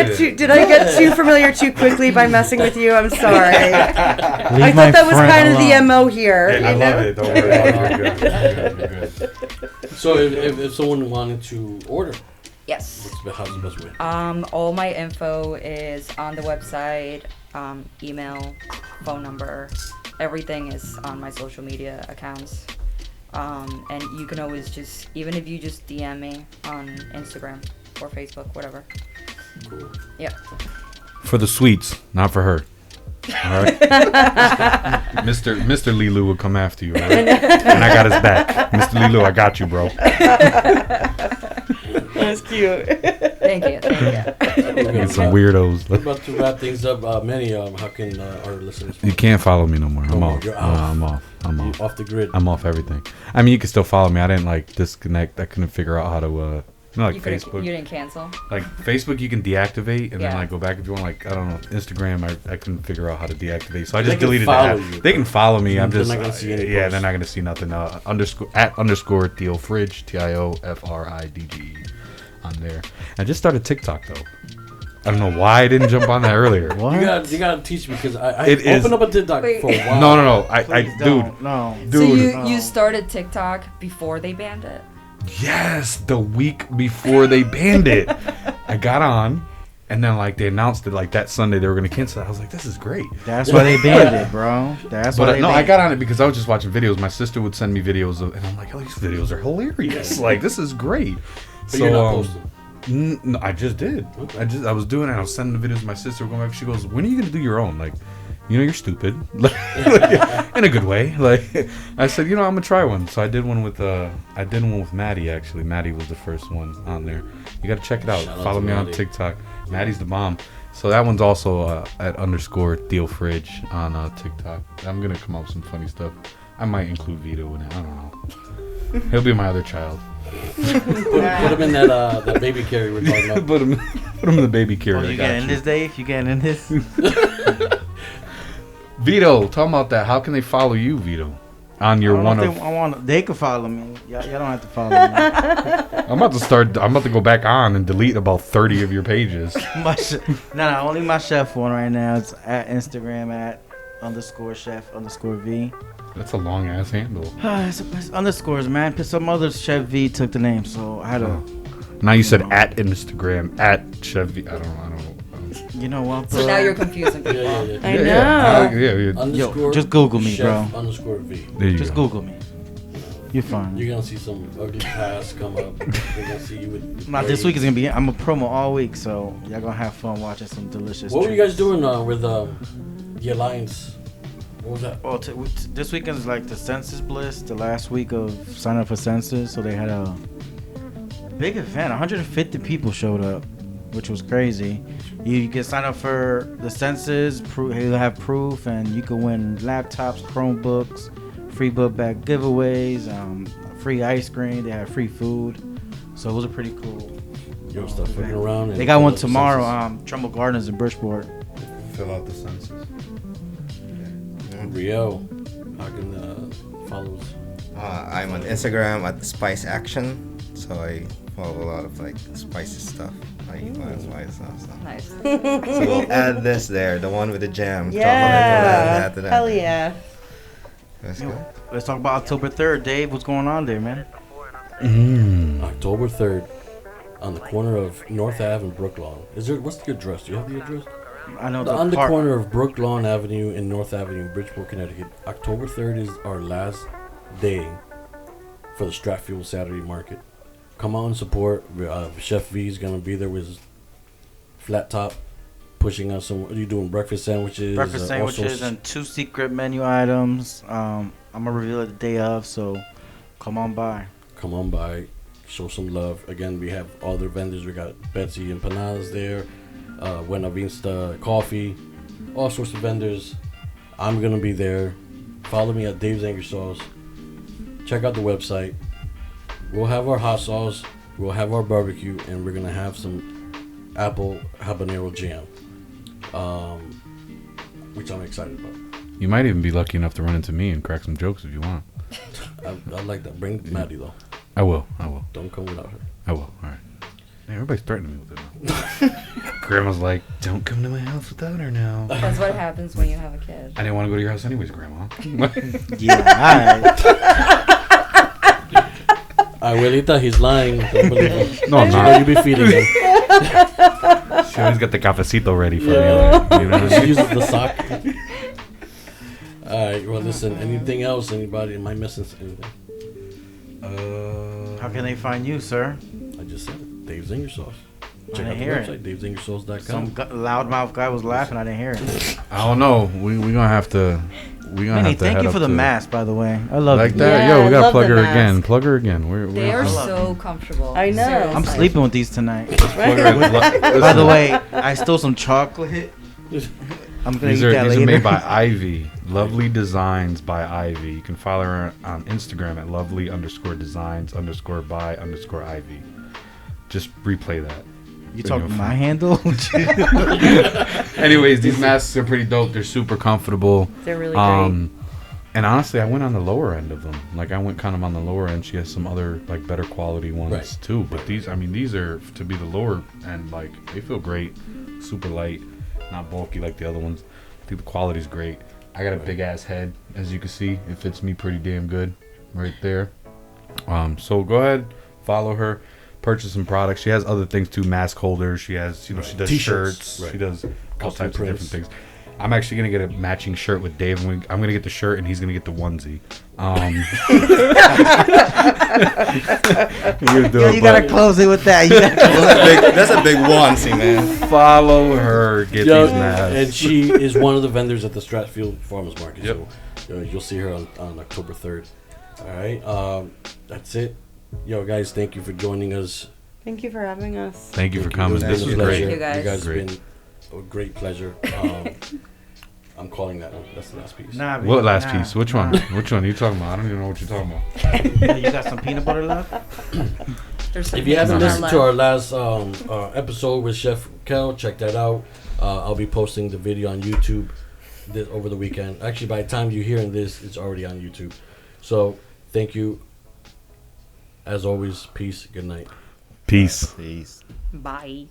get too familiar too quickly by messing with you? I'm sorry. I thought that was kind of the MO here. I you love know? it. Don't worry about it. You're good. You're good. So if someone wanted to order, Yes. how's the best way? All my info is on the website, email, phone number. Everything is on my social media accounts. And you can always just, even if you just DM me on Instagram or Facebook, whatever. Cool. Yep. For the sweets, not for her. All right. Mr. Lilu will come after you, all right? And I got his back. Mr. Lilu, I got you, bro. That's cute. Thank you. Get some weirdos. We're about to wrap things up. Manny, how can our listeners? You can't follow me no more. I'm No, off. you're off. I'm off. I'm You off. off the grid. I'm off everything. I mean, you can still follow me. I didn't like disconnect. I couldn't figure out how to like Facebook. You didn't cancel. Like Facebook, you can deactivate and then Yeah. like go back if you want. Like I don't know, Instagram, I couldn't figure out how to deactivate, so I just They can deleted follow that. you, They can follow me. I'm They're just not gonna see any yeah, posts. they're not gonna see nothing. _@ Theo Fridge TIOFRIDGE on there. I just started TikTok though. I don't know why I didn't jump on that earlier. What? You gotta teach me because I It is- opened up a TikTok Wait. for a while. No. I Please dude, don't. No. dude. So you started TikTok before they banned it? Yes, the week before they banned it, I got on, and then like they announced it like that Sunday they were gonna cancel it. I was like, this is great. That's why they banned it, bro. That's why But they no, I banned got on it because I was just watching videos. My sister would send me videos of, and I'm like, oh, these videos are hilarious. Like this is great. But you're not posting. No, I just did. Okay. I was doing it. I was sending the videos to my sister. Going back, she goes, "When are you gonna do your own?" Like, you know, you're stupid. Like, in a good way. Like, I said, you know, I'm gonna try one. So I did one with Maddie. Actually, Maddie was the first one on there. You gotta check it out. Shout out Follow to me on Maddie. TikTok. Maddie's the bomb. So that one's also at _ Theo Fridge on TikTok. I'm gonna come up with some funny stuff. I might include Vito in it. I don't know. He'll be my other child. Put him in that baby carrier we're talking about. put him in the baby carrier. Oh, I you got getting in this, Dave? You getting in this? Vito, tell them about that. How can they follow you, Vito? On your one of. They can follow me. Y'all don't have to follow me. I'm about to go back on and delete about 30 of your pages. No, only my chef one right now. It's at Instagram at _chef_V. That's a long ass handle. It's underscores, man. Some other chef V took the name, so I had to. Now you said at Instagram at Chef V. I don't know. You know what, bro? So now you're confusing people. Yeah. I know. Yeah. Underscore just Google me, chef bro. _V. There you Just go. Google me. You're fine. You're gonna see some ugly pass come up. You're gonna see you with. Nah, this week is gonna be. I'm a promo all week, so y'all gonna have fun watching some delicious. What were you guys treats. doing with the alliance? What was that? Well, this weekend is like the Census Bliss, the last week of sign up for census. So they had a big event. 150 people showed up, which was crazy. You can sign up for the census. He'll have proof, and you can win laptops, Chromebooks, free book bag giveaways, free ice cream. They had free food, so it was a pretty cool. Yo, start looking around. And They got one fill up the tomorrow. census. Trumbull Gardens in Bridgeport. Fill out the census. Rio, how can follow us? I'm on Instagram at Spice Action, so I follow a lot of like spicy stuff. I eat a lot of spicy stuff. So. Nice. So we'll add this there, the one with the jam. Yeah. Chocolate, we'll add to that. Hell yeah. Let's go. Let's talk about October 3rd. Dave, what's going on there, man? October 3rd, on the corner of North Ave and Brooklawn. What's the address? Do you have the address? I know On the park. corner of Brooklawn Avenue and North Avenue, Bridgeport, Connecticut. October 3rd is our last day for the Stratfield Saturday Market. Come out and support. Chef V is gonna be there with his flat top, pushing out some. What are you doing? Breakfast sandwiches. Breakfast sandwiches and 2 secret menu items. I'm gonna reveal it the day of, so come on by. Come on by, show some love. Again, we have other vendors. We got Betsy Empanadas there. Buena Vista Coffee, all sorts of vendors. I'm gonna be there. Follow me at Dave's Angry Sauce. Check out the website. We'll have our hot sauce. We'll have our barbecue, and we're gonna have some apple habanero jam, which I'm excited about. You might even be lucky enough to run into me and crack some jokes if you want. I like that. Bring Maddie though. I will. Don't come without her. I will. All right. Man, everybody's threatening me with it now. Grandma's like, don't come to my house without her now. That's what happens when you have a kid. I didn't want to go to your house anyways, Grandma. Yeah, Abuelita, he's lying. Don't believe him. No, I'm You not. know you be feeding him. She always got the cafecito ready for me. Like, you know? She uses the sock. All right. Well, listen. Anything else? Anybody? Am I missing anything? How can they find you, sir? I just said it. Dave's Angry Sauce. Check didn't out the hear it. website, davesangersauce.com. Some loudmouth guy was laughing. I didn't hear it. I don't know. We gonna have to. We gonna Manny, have to. thank head you up for the to- mask, by the way. I love Like you. that, Yeah, yo. We I gotta love plug the her mask. again. Plug her again. They are love so comfortable. I know. Seriously. I'm sleeping with these tonight. Plug her in. By the way, I stole some chocolate. I'm gonna These eat that are later. made by Ivy. Lovely Designs by Ivy. You can follow her on Instagram at lovely_designs_by_Ivy. Just replay that. You talking my handle? Anyways, these masks are pretty dope. They're super comfortable. They're really great. And honestly, I went on the lower end of them. Like I went kind of on the lower end. She has some other like better quality ones Right. too. But these, I mean, these are to be the lower end. Like they feel great, super light, not bulky like the other ones. I think the quality's great. I got a big ass head, as you can see. It fits me pretty damn good, right there. So go ahead, follow her, purchase some products. She has other things too, mask holders. She has, you know, she does T-shirts. shirts. Right. She does all Custom types prints. of different things. I'm actually gonna get a matching shirt with Dave. I'm gonna get the shirt, and he's gonna get the onesie. You gotta close it with that. You gotta That's a big onesie, man. follow her. Get Yo, these masks. and she is one of the vendors at the Stratfield Farmers Market. Yep. So you'll see her on October 3rd. All right. That's it. Yo, guys, thank you for joining us. Thank you for having us. Thank you for Thank coming. It's This been was a great. pleasure. You guys. You guys have Great. been a great pleasure. I'm calling that one. That's the last piece. Nah, What baby, last nah, piece? Which nah. one? Which one are you talking about? I don't even know what you're talking about. You got some peanut butter left? There's some If you haven't things listened on to our our last episode with Chef Kel, check that out. I'll be posting the video on YouTube over the weekend. Actually, by the time you're hearing this, it's already on YouTube. So, thank you. As always, peace. Good night. Peace. Peace. Bye.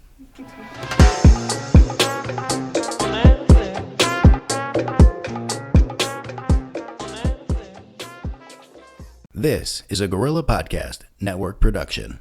This is a Gorilla Podcast Network production.